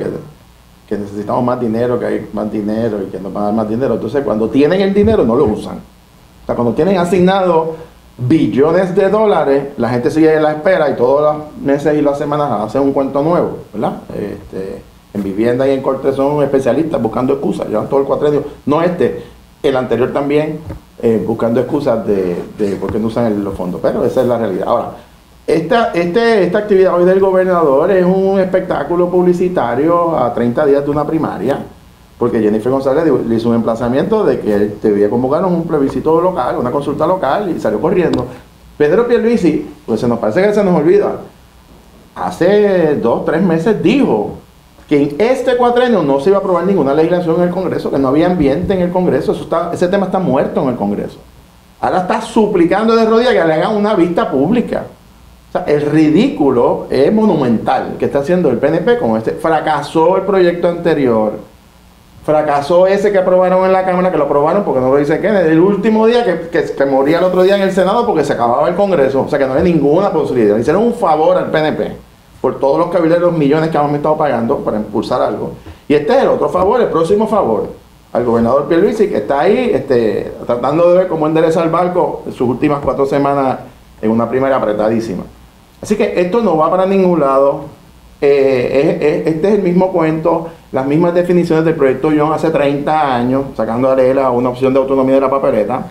S4: que necesitamos más dinero, que hay más dinero y que nos van a dar más dinero. Entonces, cuando tienen el dinero, no lo usan. O sea, cuando tienen asignado billones de dólares, la gente sigue en la espera y todos los meses y las semanas hacen un cuento nuevo, ¿verdad? En vivienda y en corte son especialistas buscando excusas, llevan todo el cuatrenio, no el anterior también, buscando excusas de por qué no usan los fondos, pero esa es la realidad. Ahora, esta actividad hoy del gobernador es un espectáculo publicitario a 30 días de una primaria, porque Jennifer González le hizo un emplazamiento de que él debía convocar un plebiscito local, una consulta local, y salió corriendo. Pedro Pierluisi, pues parece que se nos olvida, hace 2 o 3 meses dijo que en este cuatrenio no se iba a aprobar ninguna legislación en el Congreso, que no había ambiente en el Congreso, ese tema está muerto en el Congreso. Ahora está suplicando de rodillas que le hagan una vista pública. O sea, el ridículo es monumental que está haciendo el PNP con fracasó el proyecto anterior, fracasó ese que aprobaron en la Cámara, que lo aprobaron porque no lo dice Kennedy, el último día que moría el otro día en el Senado porque se acababa el Congreso, o sea que no hay ninguna posibilidad. Le hicieron un favor al PNP por todos los cabilderos, millones que hemos estado pagando para impulsar algo. Y este es el otro favor, el próximo favor, al gobernador Pierluisi, que está ahí tratando de ver cómo endereza el barco en sus últimas 4 semanas en una primaria apretadísima. Así que esto no va para ningún lado. Este es el mismo cuento, las mismas definiciones del proyecto Young hace 30 años, sacando a Lela una opción de autonomía de la papeleta.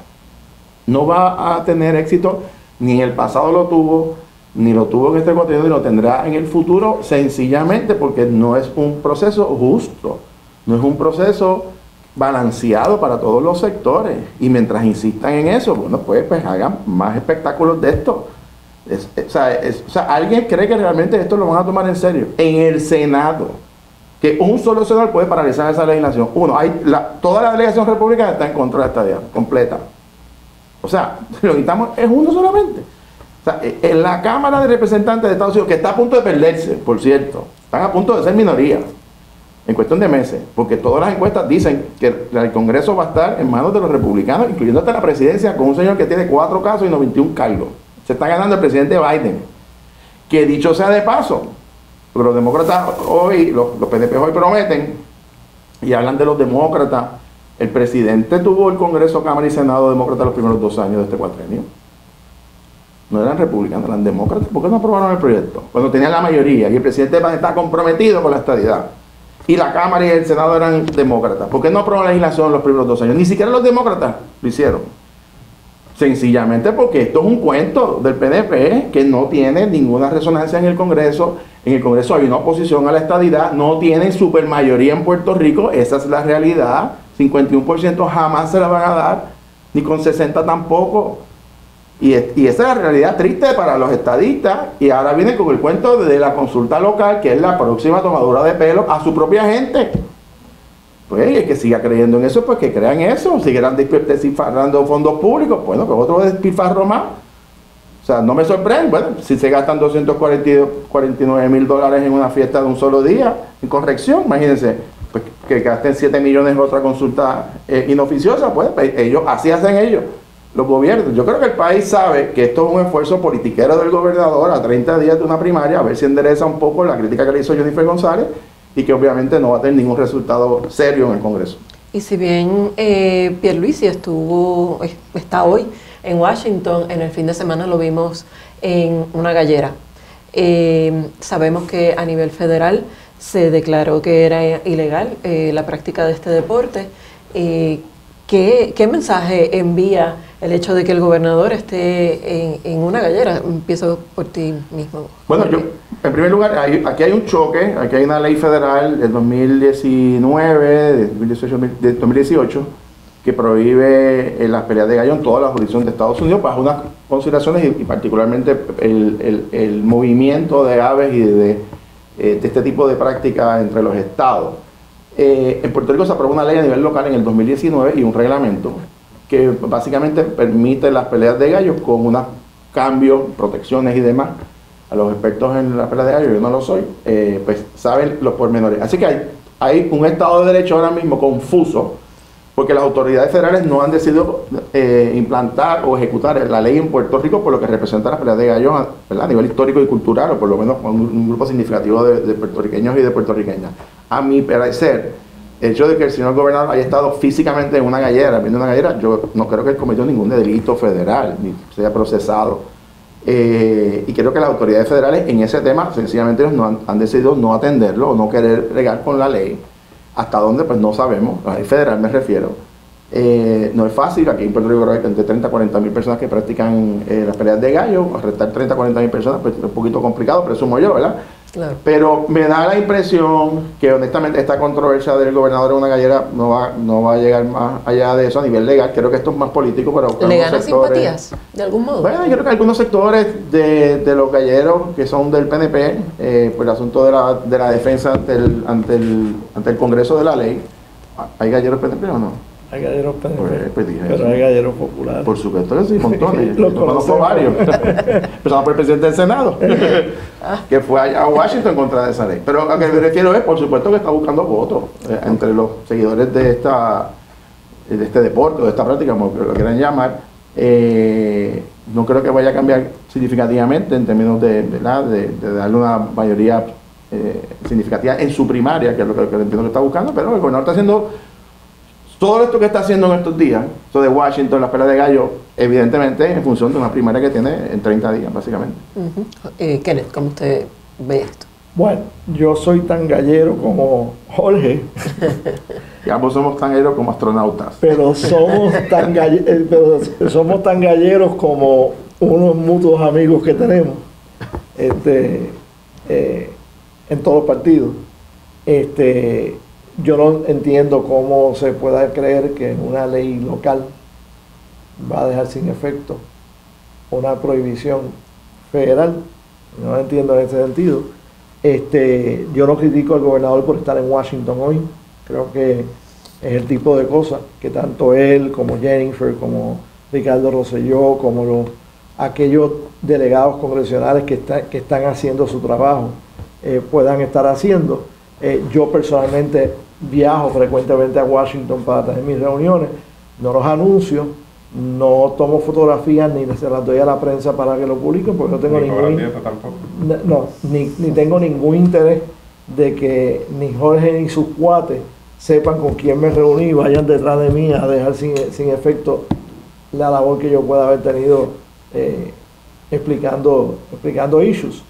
S4: No va a tener éxito, ni en el pasado lo tuvo, ni lo tuvo en este cuatrienio, ni lo tendrá en el futuro, sencillamente porque no es un proceso justo, no es un proceso balanceado para todos los sectores. Y mientras insistan en eso, bueno, pues hagan más espectáculos de esto. O sea, ¿alguien cree que realmente esto lo van a tomar en serio? En el Senado, que un solo senador puede paralizar esa legislación. Toda la delegación republicana está en contra de esta idea, completa. O sea, lo que necesitamos es uno solamente. O sea, en la Cámara de Representantes de Estados Unidos, que está a punto de perderse, por cierto, están a punto de ser minoría, en cuestión de meses, porque todas las encuestas dicen que el Congreso va a estar en manos de los republicanos, incluyendo hasta la presidencia, con un señor que tiene 4 casos y 91 cargos. Se está ganando el presidente Biden, que dicho sea de paso, porque los demócratas hoy, los PNP hoy prometen, y hablan de los demócratas, el presidente tuvo el Congreso, Cámara y Senado demócrata los primeros 2 años de este cuatrenio. No eran republicanos, eran demócratas. ¿Por qué no aprobaron el proyecto? Cuando tenían la mayoría, y el presidente Biden está comprometido con la estadidad, y la Cámara y el Senado eran demócratas. ¿Por qué no aprobaron la legislación los primeros 2 años? Ni siquiera los demócratas lo hicieron. Sencillamente porque esto es un cuento del PNP que no tiene ninguna resonancia en el Congreso. En el Congreso hay una oposición a la estadidad, no tienen supermayoría en Puerto Rico, esa es la realidad. 51% jamás se la van a dar, ni con 60 tampoco. Y esa es la realidad triste para los estadistas. Y ahora vienen con el cuento de la consulta local, que es la próxima tomadura de pelo a su propia gente. Pues el que siga creyendo en eso, pues que crean eso. Seguirán despilfarrando fondos públicos, bueno, pues otro despilfarro más. O sea, no me sorprende, bueno, si se gastan $249,000 en una fiesta de un solo día, en corrección, imagínense, pues que gasten 7 millones en otra consulta inoficiosa, pues ellos, así hacen ellos, los gobiernos. Yo creo que el país sabe que esto es un esfuerzo politiquero del gobernador a 30 días de una primaria, a ver si endereza un poco la crítica que le hizo Jennifer González, y que obviamente no va a tener ningún resultado serio en el Congreso.
S1: Y si bien Pierluisi está hoy en Washington, en el fin de semana lo vimos en una gallera. Sabemos que a nivel federal se declaró que era ilegal la práctica de este deporte. ¿Qué mensaje envía el hecho de que el gobernador esté en una gallera? Empiezo por ti mismo.
S4: Bueno, en primer lugar, aquí hay un choque, aquí hay una ley federal del 2018, que prohíbe las peleas de gallo en toda la jurisdicción de Estados Unidos bajo unas consideraciones y particularmente el movimiento de aves y de este tipo de práctica entre los estados. En Puerto Rico se aprobó una ley a nivel local en el 2019 y un reglamento que básicamente permite las peleas de gallos con unos cambios, protecciones y demás. A los expertos en las peleas de gallos, yo no lo soy, pues saben los pormenores. Así que hay un Estado de Derecho ahora mismo confuso, porque las autoridades federales no han decidido implantar o ejecutar la ley en Puerto Rico por lo que representa las peleas de gallos, ¿verdad?, a nivel histórico y cultural, o por lo menos un grupo significativo de puertorriqueños y de puertorriqueñas. A mi parecer, el hecho de que el señor gobernador haya estado físicamente en una gallera, viendo una gallera, yo no creo que él cometió ningún delito federal, ni sea procesado. Y creo que las autoridades federales en ese tema sencillamente han decidido no atenderlo o no querer regar con la ley. Hasta dónde, pues no sabemos, a ley federal me refiero. No es fácil, aquí en Puerto Rico hay entre 30 a 40 mil personas que practican las peleas de gallo. Arrestar 30 a 40 mil personas pues, es un poquito complicado, presumo yo, ¿verdad?
S1: Claro.
S4: Pero me da la impresión que honestamente esta controversia del gobernador de una gallera no va a llegar más allá de eso a nivel legal. Creo que esto es más político para
S1: ¿Le gana simpatías de algún modo?
S4: Bueno, yo creo que algunos sectores de los galleros que son del PNP, por el asunto de la defensa ante el Congreso de la ley, ¿hay galleros PNP o no?
S3: Hay galleros PNP,
S4: Pues dije
S3: pero
S4: eso.
S3: hay galleros populares.
S4: Por supuesto que sí, montones.
S3: Los
S4: Yo conozco
S3: conocemos.
S4: varios. Empezamos por el presidente del Senado, que fue allá a Washington en contra de esa ley. Pero a lo que me refiero es, por supuesto, que está buscando votos entre los seguidores de este deporte, o de esta práctica, como lo quieran llamar. No creo que vaya a cambiar significativamente en términos de darle una mayoría significativa en su primaria, que es lo que entiendo que está buscando, pero el gobernador está haciendo todo esto que está haciendo en estos días, esto de Washington, las peleas de gallo, evidentemente en función de una primaria que tiene en 30 días, básicamente.
S1: Kenneth, ¿cómo usted ve esto?
S3: Bueno, yo soy tan gallero como Jorge,
S4: Y ambos somos tan héroes como astronautas.
S3: pero somos somos tan galleros como unos mutuos amigos que tenemos en todos los partidos. Yo no entiendo cómo se pueda creer que una ley local va a dejar sin efecto una prohibición federal. No lo entiendo en ese sentido. Yo no critico al gobernador por estar en Washington hoy. Creo que es el tipo de cosas que tanto él como Jennifer, como Ricardo Rosselló, como aquellos delegados congresionales que están haciendo su trabajo puedan estar haciendo. Yo personalmente viajo frecuentemente a Washington para tener mis reuniones, no los anuncio, no tomo fotografías ni se las doy a la prensa para que lo publiquen porque no tengo ni tengo ningún interés de que ni Jorge ni sus cuates sepan con quién me reuní y vayan detrás de mí a dejar sin efecto la labor que yo pueda haber tenido explicando issues.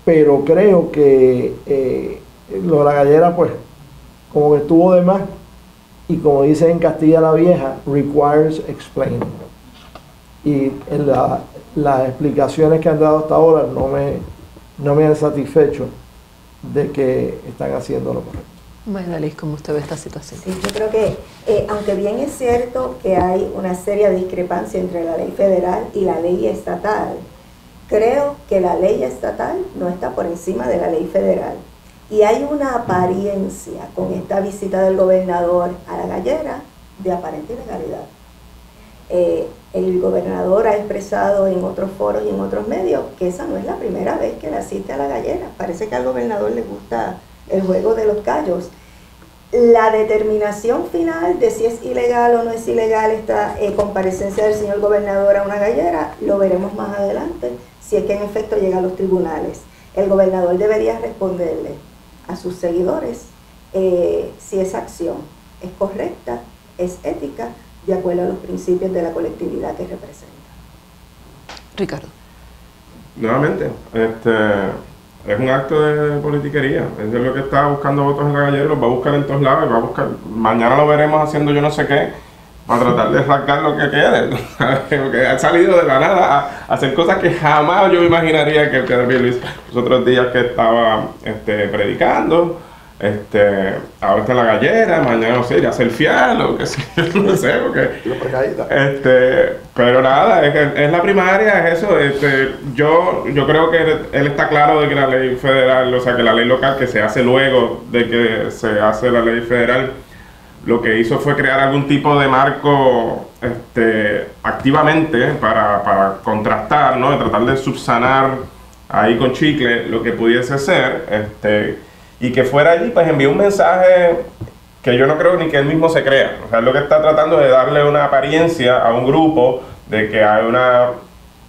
S3: Pero creo que lo de la gallera, pues, como que estuvo de más, y como dice en Castilla la Vieja, requires explaining. Y las explicaciones que han dado hasta ahora no me han satisfecho de que están haciendo lo correcto.
S1: Magdalis, ¿cómo usted ve esta situación?
S2: Sí, yo creo que, aunque bien es cierto que hay una seria discrepancia entre la ley federal y la ley estatal, creo que la ley estatal no está por encima de la ley federal. Y hay una apariencia con esta visita del gobernador a la gallera de aparente ilegalidad. El gobernador ha expresado en otros foros y en otros medios que esa no es la primera vez que le asiste a la gallera. Parece que al gobernador le gusta el juego de los gallos. La determinación final de si es ilegal o no es ilegal esta comparecencia del señor gobernador a una gallera, lo veremos más adelante, si es que en efecto llega a los tribunales. El gobernador debería responderle a sus seguidores si esa acción es correcta, es ética, de acuerdo a los principios de la colectividad que representa.
S1: Ricardo.
S5: Nuevamente, es un acto de politiquería. Es de lo que está buscando votos en la gallera, los va a buscar en todos lados y va a buscar. Mañana lo veremos haciendo yo no sé qué, para tratar de rascar lo que quede. Porque ha salido de la nada a hacer cosas que jamás yo me imaginaría que Pedro Luis los otros días que estaba predicando, ahora está en la gallera, mañana no sé, ya hace el fiel o qué sé yo, no sé, porque pero nada, es la primaria, es eso. Yo creo que él está claro de que la ley federal, o sea, que la ley local que se hace luego de que se hace la ley federal, lo que hizo fue crear algún tipo de marco activamente para contrastar, ¿no? Tratar de subsanar ahí con chicle lo que pudiese ser, y que fuera allí, pues envió un mensaje que yo no creo ni que él mismo se crea. O sea, es lo que está tratando de darle una apariencia a un grupo de que hay una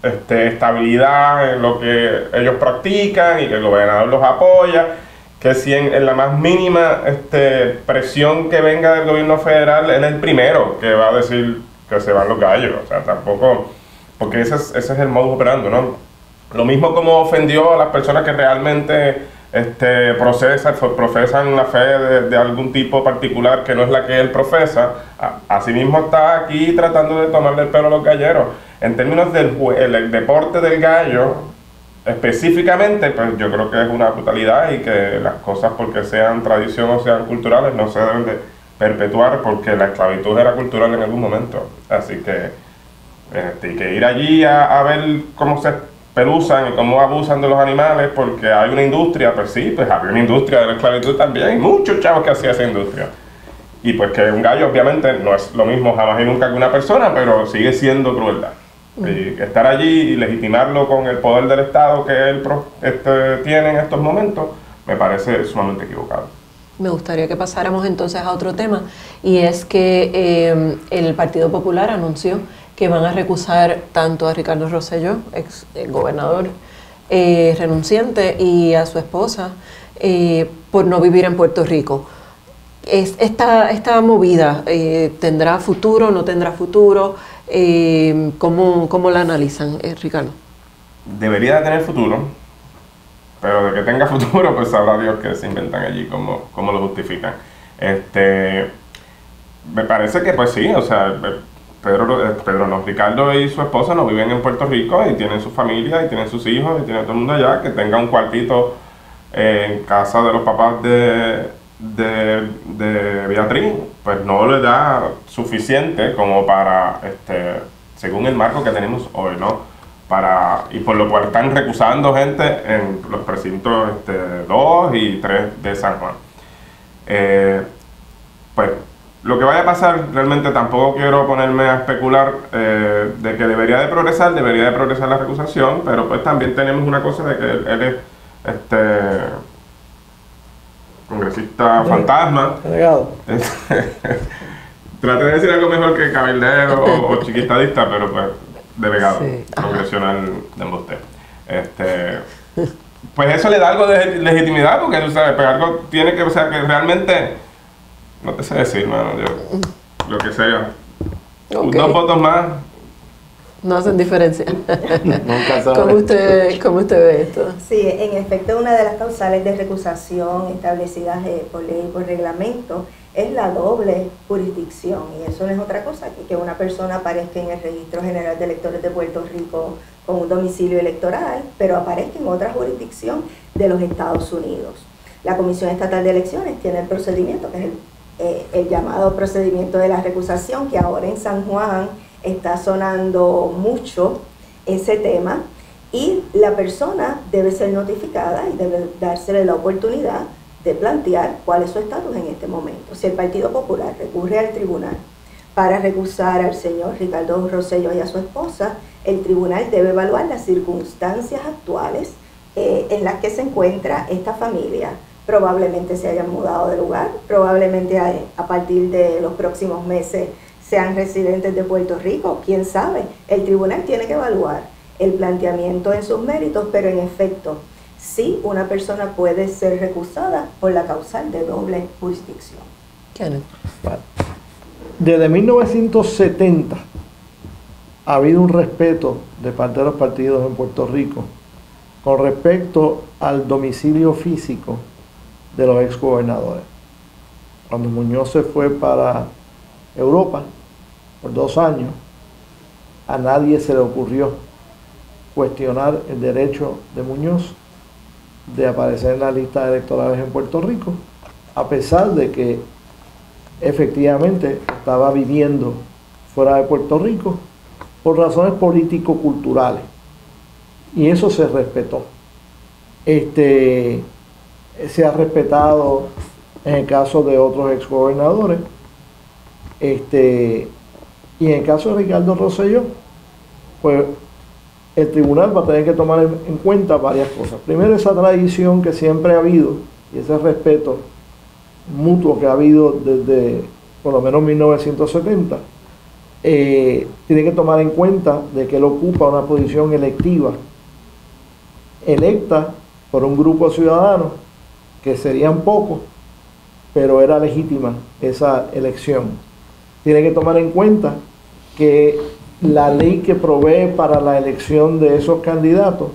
S5: estabilidad en lo que ellos practican y que el gobernador los apoya, que si en la más mínima presión que venga del gobierno federal, él es el primero que va a decir que se van los gallos. O sea, tampoco, porque ese es el modus operandi, ¿no? Lo mismo como ofendió a las personas que realmente profesan la fe de algún tipo particular que no es la que él profesa. Asimismo está aquí tratando de tomarle el pelo a los galleros. En términos del el deporte del gallo, específicamente, pues yo creo que es una brutalidad y que las cosas, porque sean tradición o sean culturales, no se deben de perpetuar, porque la esclavitud era cultural en algún momento. Así que, y que ir allí a ver cómo se pelusan y cómo abusan de los animales porque hay una industria, pues sí, pues había una industria de la esclavitud también, y muchos chavos que hacían esa industria. Y pues que un gallo obviamente no es lo mismo jamás y nunca que una persona, pero sigue siendo crueldad. Y estar allí y legitimarlo con el poder del Estado que él tiene en estos momentos, me parece sumamente equivocado.
S1: Me gustaría que pasáramos entonces a otro tema, y es que el Partido Popular anunció que van a recusar tanto a Ricardo Rosselló, ex gobernador renunciante, y a su esposa por no vivir en Puerto Rico. Esta movida ¿tendrá futuro, no tendrá futuro? ¿Cómo la analizan, Ricardo?
S5: Debería de tener futuro, pero de que tenga futuro, pues sabrá Dios que se inventan allí, cómo lo justifican. Me parece que pues sí, o sea, Ricardo y su esposa no viven en Puerto Rico y tienen su familia y tienen sus hijos y tienen todo el mundo allá. Que tenga un cuartito en casa de los papás de Beatriz, pues no le da suficiente como para, según el marco que tenemos hoy, ¿no? Y por lo cual están recusando gente en los precintos 2 y 3 de San Juan. Pues lo que vaya a pasar, realmente tampoco quiero ponerme a especular de que debería de progresar la recusación, pero pues también tenemos una cosa de que él es congresista fantasma.
S3: Delegado.
S5: Traté de decir algo mejor que cabildero o chiquitadista, pero pues delegado,
S1: sí,
S5: congresional de embuste. Pues eso le da algo de legitimidad, porque tú sabes, pues algo tiene que, o sea, que realmente, no te sé decir, mano, lo que sea. Okay. 2 votos más
S1: no hacen diferencia.
S3: Nunca sabe.
S1: ¿Cómo usted ve esto?
S2: Sí, en efecto, una de las causales de recusación establecidas por ley y por reglamento es la doble jurisdicción, y eso no es otra cosa que una persona aparezca en el Registro General de Electores de Puerto Rico con un domicilio electoral, pero aparezca en otra jurisdicción de los Estados Unidos. La Comisión Estatal de Elecciones tiene el procedimiento, que es el llamado procedimiento de la recusación, que ahora en San Juan está sonando mucho ese tema, y la persona debe ser notificada y debe dársele la oportunidad de plantear cuál es su estatus en este momento. Si el Partido Popular recurre al tribunal para recusar al señor Ricardo Rosselló y a su esposa, el tribunal debe evaluar las circunstancias actuales en las que se encuentra esta familia. Probablemente se hayan mudado de lugar, probablemente a partir de los próximos meses sean residentes de Puerto Rico, quién sabe. El tribunal tiene que evaluar el planteamiento en sus méritos, pero en efecto, sí, una persona puede ser recusada por la causal de doble jurisdicción.
S3: Desde 1970 ha habido un respeto de parte de los partidos en Puerto Rico con respecto al domicilio físico de los exgobernadores. Cuando Muñoz se fue para Europa por 2 años, a nadie se le ocurrió cuestionar el derecho de Muñoz de aparecer en las listas electorales en Puerto Rico a pesar de que efectivamente estaba viviendo fuera de Puerto Rico por razones político-culturales. Y eso se respetó. Se ha respetado en el caso de otros exgobernadores. Y en el caso de Ricardo Rosselló, pues el tribunal va a tener que tomar en cuenta varias cosas. Primero, esa tradición que siempre ha habido y ese respeto mutuo que ha habido desde por lo menos 1970, tiene que tomar en cuenta de que él ocupa una posición electiva, electa por un grupo de ciudadanos que serían pocos, pero era legítima esa elección. Tiene que tomar en cuenta que la ley que provee para la elección de esos candidatos,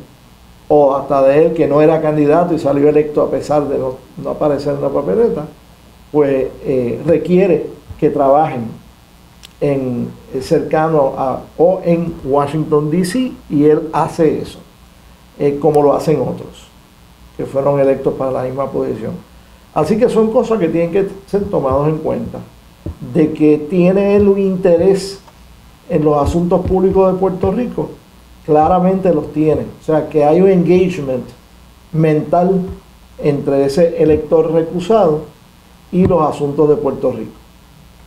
S3: o hasta de él que no era candidato y salió electo a pesar de no aparecer en la papeleta, pues requiere que trabajen cercano o en Washington DC, y él hace eso, como lo hacen otros que fueron electos para la misma posición. Así que son cosas que tienen que ser tomadas en cuenta. De que tiene él un interés en los asuntos públicos de Puerto Rico, claramente los tiene. O sea, que hay un engagement mental entre ese elector recusado y los asuntos de Puerto Rico,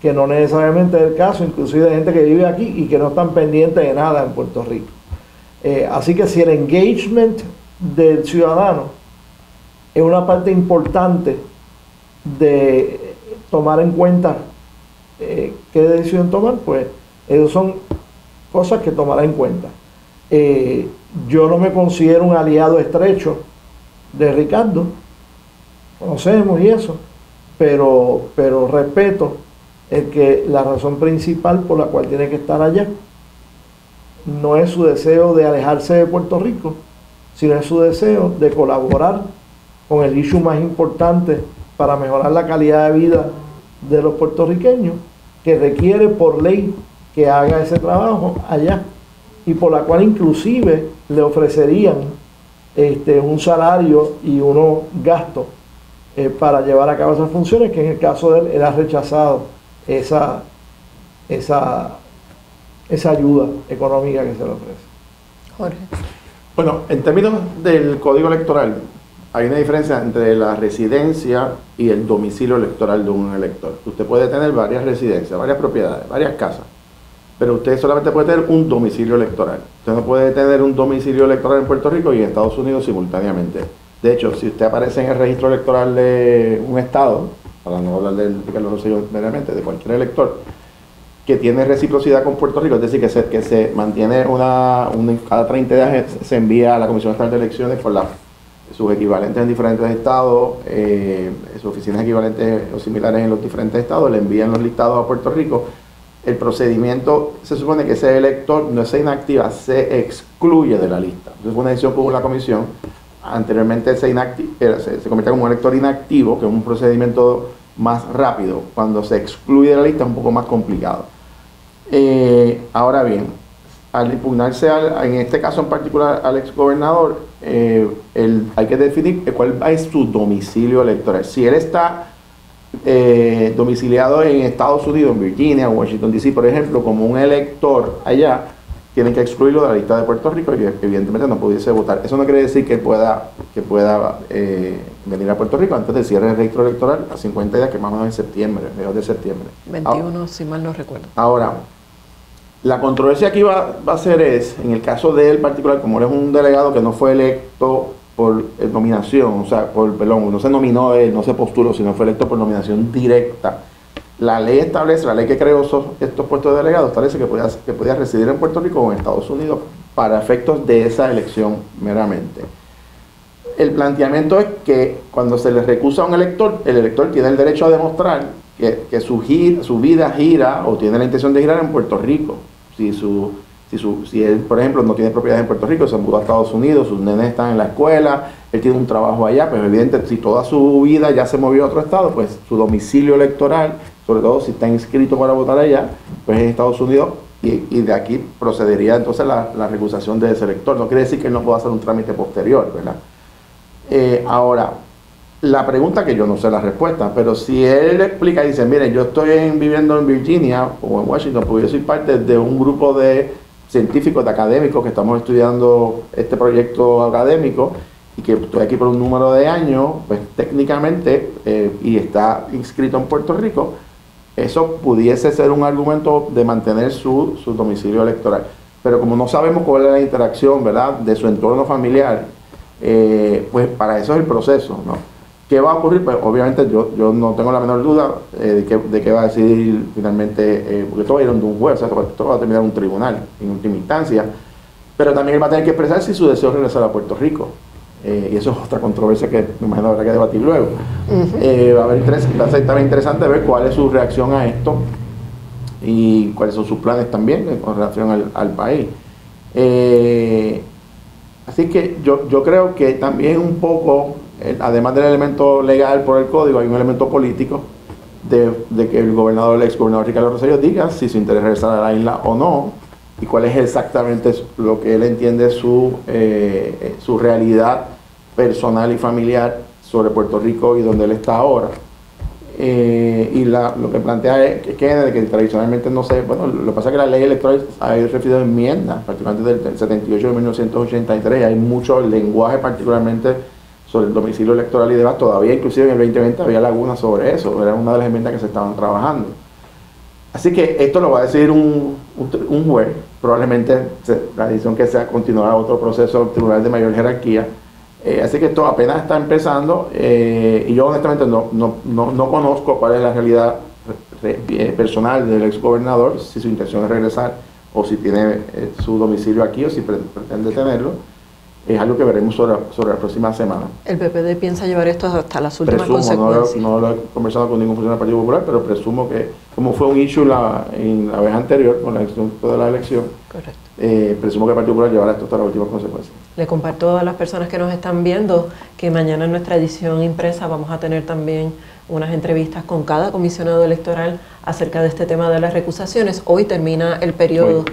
S3: que no necesariamente es el caso, inclusive de gente que vive aquí y que no están pendientes de nada en Puerto Rico. Así que si el engagement del ciudadano es una parte importante de tomar en cuenta qué decisión tomar, pues esas son cosas que tomará en cuenta. Yo no me considero un aliado estrecho de Ricardo, conocemos y eso, pero respeto el que la razón principal por la cual tiene que estar allá no es su deseo de alejarse de Puerto Rico, sino es su deseo de colaborar con el issue más importante para mejorar la calidad de vida de los puertorriqueños, que requiere por ley que haga ese trabajo allá, y por la cual inclusive le ofrecerían un salario y unos gastos para llevar a cabo esas funciones, que en el caso de él ha rechazado esa ayuda económica que se le ofrece.
S1: Jorge.
S4: Bueno, en términos del Código Electoral, hay una diferencia entre la residencia y el domicilio electoral de un elector. Usted puede tener varias residencias, varias propiedades, varias casas, pero usted solamente puede tener un domicilio electoral. Usted no puede tener un domicilio electoral en Puerto Rico y en Estados Unidos simultáneamente. De hecho, si usted aparece en el registro electoral de un estado, para no hablar de Ricardo Rosselló meramente, de cualquier elector, que tiene reciprocidad con Puerto Rico, es decir, que se mantiene cada 30 días se envía a la Comisión Estatal de Elecciones por sus equivalentes en diferentes estados, sus oficinas equivalentes o similares en los diferentes estados, le envían los listados a Puerto Rico. El procedimiento, se supone que ese elector no se inactiva, se excluye de la lista. Entonces fue una decisión que hubo en la comisión. Anteriormente se convierte como un elector inactivo, que es un procedimiento más rápido. Cuando se excluye de la lista es un poco más complicado. Ahora bien, al impugnarse, en este caso en particular, al exgobernador, hay que definir cuál es su domicilio electoral. Si él está domiciliado en Estados Unidos, en Virginia, Washington DC, por ejemplo, como un elector allá, tienen que excluirlo de la lista de Puerto Rico y evidentemente no pudiese votar. Eso no quiere decir que pueda venir a Puerto Rico antes del cierre del registro electoral a 50 días, que más o menos en septiembre, mediados de septiembre.
S1: 21, si mal no recuerdo.
S4: Ahora, la controversia aquí va a ser en el caso de él particular, como él es un delegado que no fue electo por nominación, o sea, no se nominó él, no se postuló, sino fue electo por nominación directa. La ley que creó estos puestos de delegados establece que podía residir en Puerto Rico o en Estados Unidos para efectos de esa elección meramente. El planteamiento es que cuando se le recusa a un elector, el elector tiene el derecho a demostrar que su vida gira o tiene la intención de girar en Puerto Rico. Si él, por ejemplo, no tiene propiedades en Puerto Rico, se mudó a Estados Unidos, sus nenes están en la escuela, él tiene un trabajo allá, pues evidentemente si toda su vida ya se movió a otro estado, pues su domicilio electoral, sobre todo si está inscrito para votar allá, pues en Estados Unidos, y de aquí procedería entonces la recusación de ese elector. No quiere decir que él no pueda hacer un trámite posterior, ¿verdad? Ahora, la pregunta, que yo no sé la respuesta, pero si él explica y dice, mire, yo estoy viviendo en Virginia o en Washington, porque yo soy parte de un grupo de científicos, de académicos que estamos estudiando este proyecto académico y que estoy aquí por un número de años, pues técnicamente, y está inscrito en Puerto Rico, eso pudiese ser un argumento de mantener su domicilio electoral. Pero como no sabemos cuál es la interacción, ¿verdad?, de su entorno familiar, pues para eso es el proceso, ¿no? ¿Qué va a ocurrir? Pues obviamente yo no tengo la menor duda de qué va a decidir finalmente, porque esto va a ir a un juez, o sea, esto va a terminar en un tribunal, en última instancia, pero también él va a tener que expresar si su deseo es regresar a Puerto Rico. Y eso es otra controversia que me imagino habrá que debatir luego. Va a ser también interesante ver cuál es su reacción a esto y cuáles son sus planes también con relación al país. Así que yo creo que también un poco, además del elemento legal por el código, hay un elemento político de que el ex gobernador Ricardo Rosselló diga si su interés es regresar a la isla o no, y cuál es exactamente lo que él entiende su realidad personal y familiar sobre Puerto Rico y donde él está ahora. Y lo que plantea es que tradicionalmente no sé, bueno, lo que pasa es que la ley electoral ha recibido enmiendas, particularmente del 78 de 1983, hay mucho lenguaje particularmente sobre el domicilio electoral y demás, todavía inclusive en el 2020 había lagunas sobre eso, era una de las enmiendas que se estaban trabajando. Así que esto lo va a decidir un juez, probablemente la decisión que sea continuará otro proceso tribunal de mayor jerarquía. Así que esto apenas está empezando y yo honestamente no conozco cuál es la realidad personal del ex gobernador, si su intención es regresar o si tiene su domicilio aquí o si pretende tenerlo. Es algo que veremos sobre la próxima semana.
S1: ¿El PPD piensa llevar esto hasta las últimas
S4: Presumo,
S1: consecuencias?
S4: no lo he conversado con ningún funcionario del Partido Popular, pero presumo que, como fue un issue en la vez anterior, con la elección, toda la elección,
S1: correcto,
S4: presumo que el Partido Popular llevará esto hasta las últimas consecuencias.
S1: Le comparto a las personas que nos están viendo que mañana en nuestra edición impresa vamos a tener también unas entrevistas con cada comisionado electoral acerca de este tema de las recusaciones. Hoy termina el periodo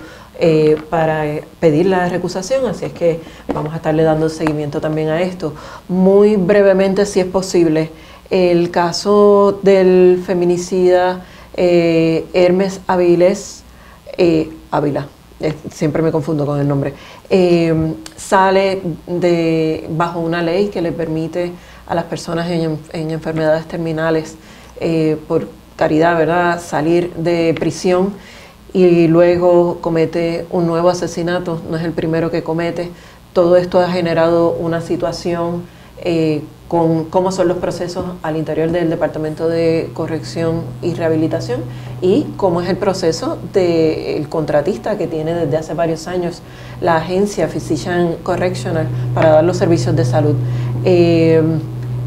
S1: para pedir la recusación, así es que vamos a estarle dando seguimiento también a esto. Muy brevemente, si es posible, el caso del feminicida Hermes Ávila, siempre me confundo con el nombre, sale bajo una ley que le permite a las personas en enfermedades terminales, por caridad, ¿verdad?, salir de prisión y luego comete un nuevo asesinato, no es el primero que comete. Todo esto ha generado una situación con cómo son los procesos al interior del Departamento de Corrección y Rehabilitación y cómo es el proceso del contratista que tiene desde hace varios años la agencia Physician Correctional para dar los servicios de salud.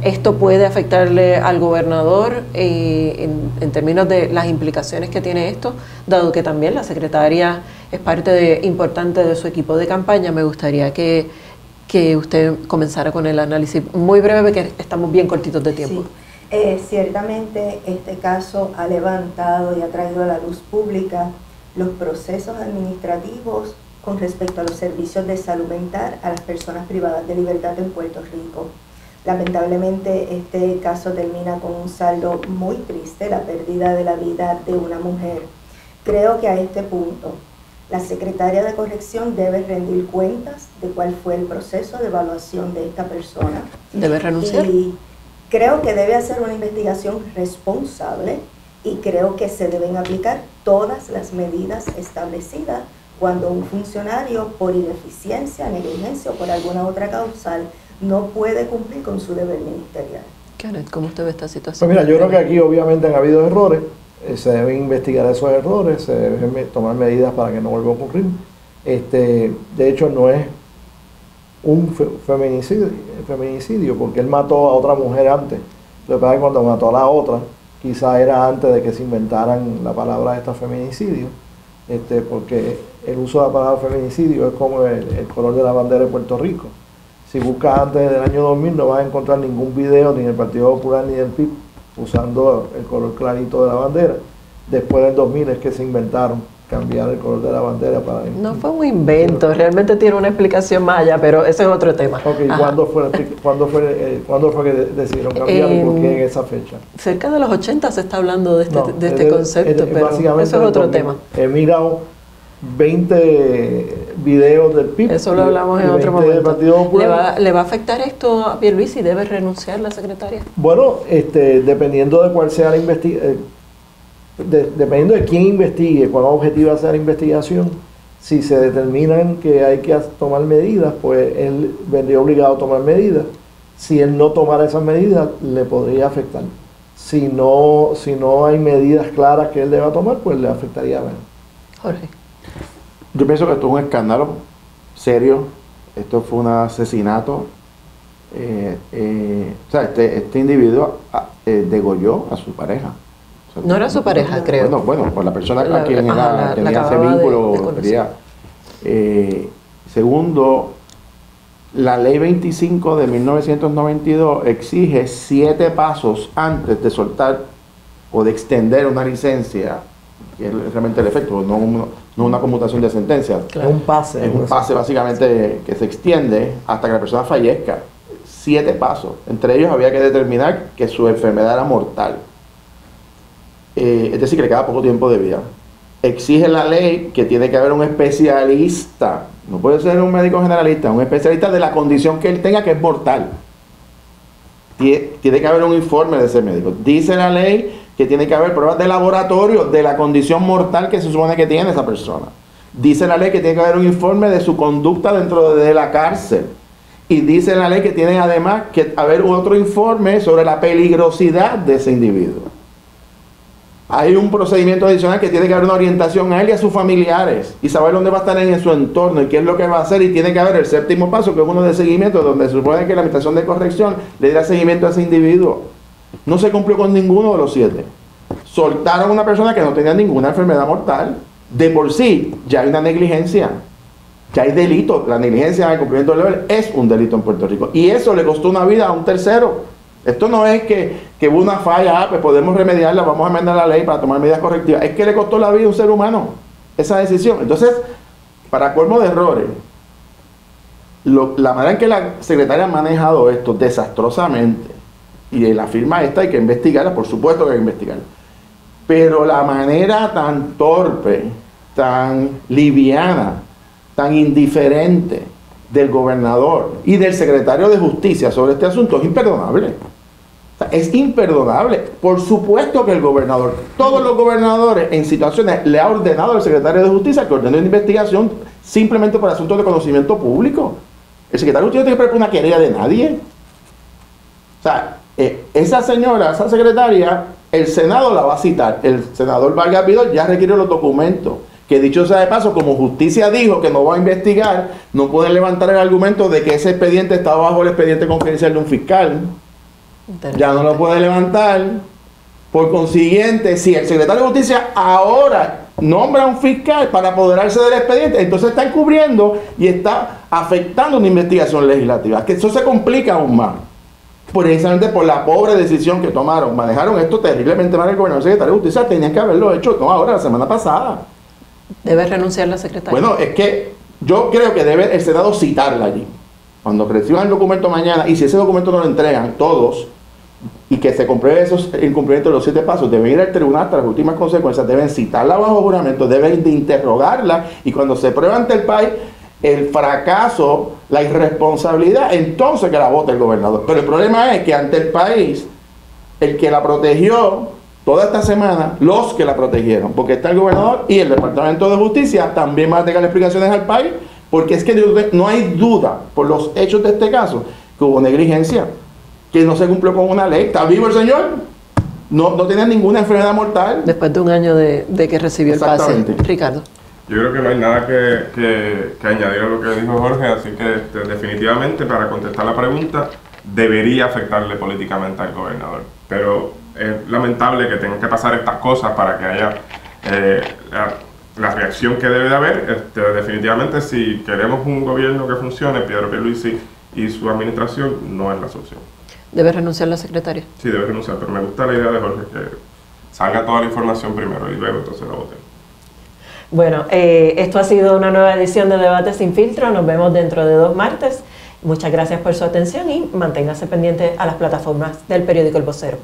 S1: Esto puede afectarle al gobernador en términos de las implicaciones que tiene esto, dado que también la secretaria es parte importante de su equipo de campaña. Me gustaría que usted comenzara con el análisis muy breve, que estamos bien cortitos de tiempo.
S2: Sí. Ciertamente este caso ha levantado y ha traído a la luz pública los procesos administrativos con respecto a los servicios de salud mental a las personas privadas de libertad en Puerto Rico. Lamentablemente este caso termina con un saldo muy triste, la pérdida de la vida de una mujer. Creo que a este punto la secretaria de Corrección debe rendir cuentas de cuál fue el proceso de evaluación de esta persona.
S1: ¿Debe renunciar?
S2: Y creo que debe hacer una investigación responsable y creo que se deben aplicar todas las medidas establecidas cuando un funcionario, por ineficiencia, negligencia o por alguna otra causal, no puede cumplir con su deber ministerial.
S1: Kenneth, ¿cómo usted ve esta situación?
S3: Pues mira, yo creo que aquí obviamente han habido errores, se deben investigar esos errores, se deben tomar medidas para que no vuelva a ocurrir. De hecho, no es un feminicidio, porque él mató a otra mujer antes. Lo que pasa es que cuando mató a la otra, quizá era antes de que se inventaran la palabra feminicidio, porque el uso de la palabra feminicidio es como el color de la bandera de Puerto Rico. Si buscas antes del año 2000 no vas a encontrar ningún video ni del Partido Popular ni del PIB usando el color clarito de la bandera. Después del 2000 es que se inventaron cambiar el color de la bandera para...
S1: No fue un invento, realmente tiene una explicación más allá, pero ese es otro tema.
S3: Ok, ¿cuándo fue que decidieron cambiar y por qué en esa fecha?
S1: Cerca de los 80 se está hablando de este concepto, pero
S3: básicamente
S1: eso es otro tema.
S3: He mirado 20 videos del PIB.
S1: Eso lo hablamos en otro
S3: del
S1: momento.
S3: Partido Popular.
S1: ¿Le va a afectar esto a Pierluisi? ¿Debe renunciar la secretaria?
S3: Bueno, dependiendo de cuál sea la investigación, dependiendo de quién investigue, cuán objetiva sea la investigación, si se determinan que hay que tomar medidas, pues él vendría obligado a tomar medidas. Si él no tomara esas medidas, le podría afectar. Si no hay medidas claras que él deba tomar, pues le afectaría menos.
S1: Jorge.
S4: Yo pienso que esto es un escándalo serio. Esto fue un asesinato. O sea, este individuo degolló a su pareja. O sea,
S1: no era su pareja, creo.
S4: Bueno, por la persona a quien tenía ese vínculo. Segundo, la ley 25 de 1992 exige 7 pasos antes de soltar o de extender una licencia, que es realmente el efecto, no una conmutación de sentencia.
S3: Claro. Es un pase.
S4: Es un pase básicamente que se extiende hasta que la persona fallezca. 7 pasos. Entre ellos había que determinar que su enfermedad era mortal. Es decir, que le queda poco tiempo de vida. Exige la ley que tiene que haber un especialista, no puede ser un médico generalista, un especialista de la condición que él tenga, que es mortal. Tiene que haber un informe de ese médico. Dice la ley que tiene que haber pruebas de laboratorio de la condición mortal que se supone que tiene esa persona. Dice la ley que tiene que haber un informe de su conducta dentro de la cárcel. Y dice la ley que tiene además que haber otro informe sobre la peligrosidad de ese individuo. Hay un procedimiento adicional que tiene que haber una orientación a él y a sus familiares y saber dónde va a estar en su entorno y qué es lo que va a hacer, y tiene que haber el 7º paso, que es uno de seguimiento, donde se supone que la administración de corrección le da seguimiento a ese individuo. No se cumplió con ninguno de los 7. Soltaron a una persona que no tenía ninguna enfermedad mortal. De por sí ya hay una negligencia, ya hay delito. La negligencia en el cumplimiento del deber es un delito en Puerto Rico y eso le costó una vida a un tercero. Esto no es que hubo una falla, pues podemos remediarla, vamos a enmendar la ley para tomar medidas correctivas. Es que le costó la vida a un ser humano esa decisión. Entonces, para colmo de errores, la manera en que la secretaria ha manejado esto desastrosamente, y la firma esta hay que investigarla, por supuesto que hay que investigarla, pero la manera tan torpe, tan liviana, tan indiferente del gobernador y del secretario de Justicia sobre este asunto es imperdonable. O sea, es imperdonable. Por supuesto que el gobernador, todos los gobernadores en situaciones le ha ordenado al secretario de Justicia que ordene una investigación simplemente por asuntos de conocimiento público. El secretario de Justicia no tiene que preparar una querella de nadie. O sea, esa señora, esa secretaria, el Senado la va a citar. El senador Vargas Vidal ya requirió los documentos. Que dicho sea de paso, como Justicia dijo que no va a investigar, no pueden levantar el argumento de que ese expediente está bajo el expediente confidencial de un fiscal. Ya no lo puede levantar. Por consiguiente, si el secretario de Justicia ahora nombra a un fiscal para apoderarse del expediente, entonces está encubriendo y está afectando una investigación legislativa. Que eso se complica aún más. Precisamente por la pobre decisión que tomaron. Manejaron esto terriblemente mal el gobernador y el secretario de Justicia. Tenían que haberlo hecho, no ahora, la semana pasada.
S1: ¿Debe renunciar la secretaria?
S4: Bueno, es que yo creo que debe el Senado citarla allí. Cuando reciban el documento mañana, y si ese documento no lo entregan todos, y que se compruebe el cumplimiento de los 7 pasos, deben ir al tribunal hasta las últimas consecuencias, deben citarla bajo juramento, deben de interrogarla, y cuando se prueba ante el país el fracaso, la irresponsabilidad, entonces que la vote el gobernador. Pero el problema es que ante el país, el que la protegió toda esta semana, los que la protegieron, porque está el gobernador y el Departamento de Justicia también van a tener explicaciones al país, porque es que no hay duda, por los hechos de este caso, que hubo negligencia, que no se cumplió con una ley. ¿Está vivo el señor? No tiene ninguna enfermedad mortal.
S1: Después de un año de que recibió el pase. Ricardo.
S5: Yo creo que no hay nada que añadir a lo que dijo Jorge, así que definitivamente, para contestar la pregunta, debería afectarle políticamente al gobernador. Pero es lamentable que tengan que pasar estas cosas para que haya la reacción que debe de haber. Definitivamente, si queremos un gobierno que funcione, Pedro Pierluisi y su administración no es la solución.
S1: ¿Debe renunciar la secretaria?
S5: Sí, debe renunciar, pero me gusta la idea de Jorge, que salga toda la información primero y luego entonces la voten.
S1: Bueno, esto ha sido una nueva edición de Debate Sin Filtro. Nos vemos dentro de 2 martes. Muchas gracias por su atención y manténgase pendiente a las plataformas del periódico El Vocero.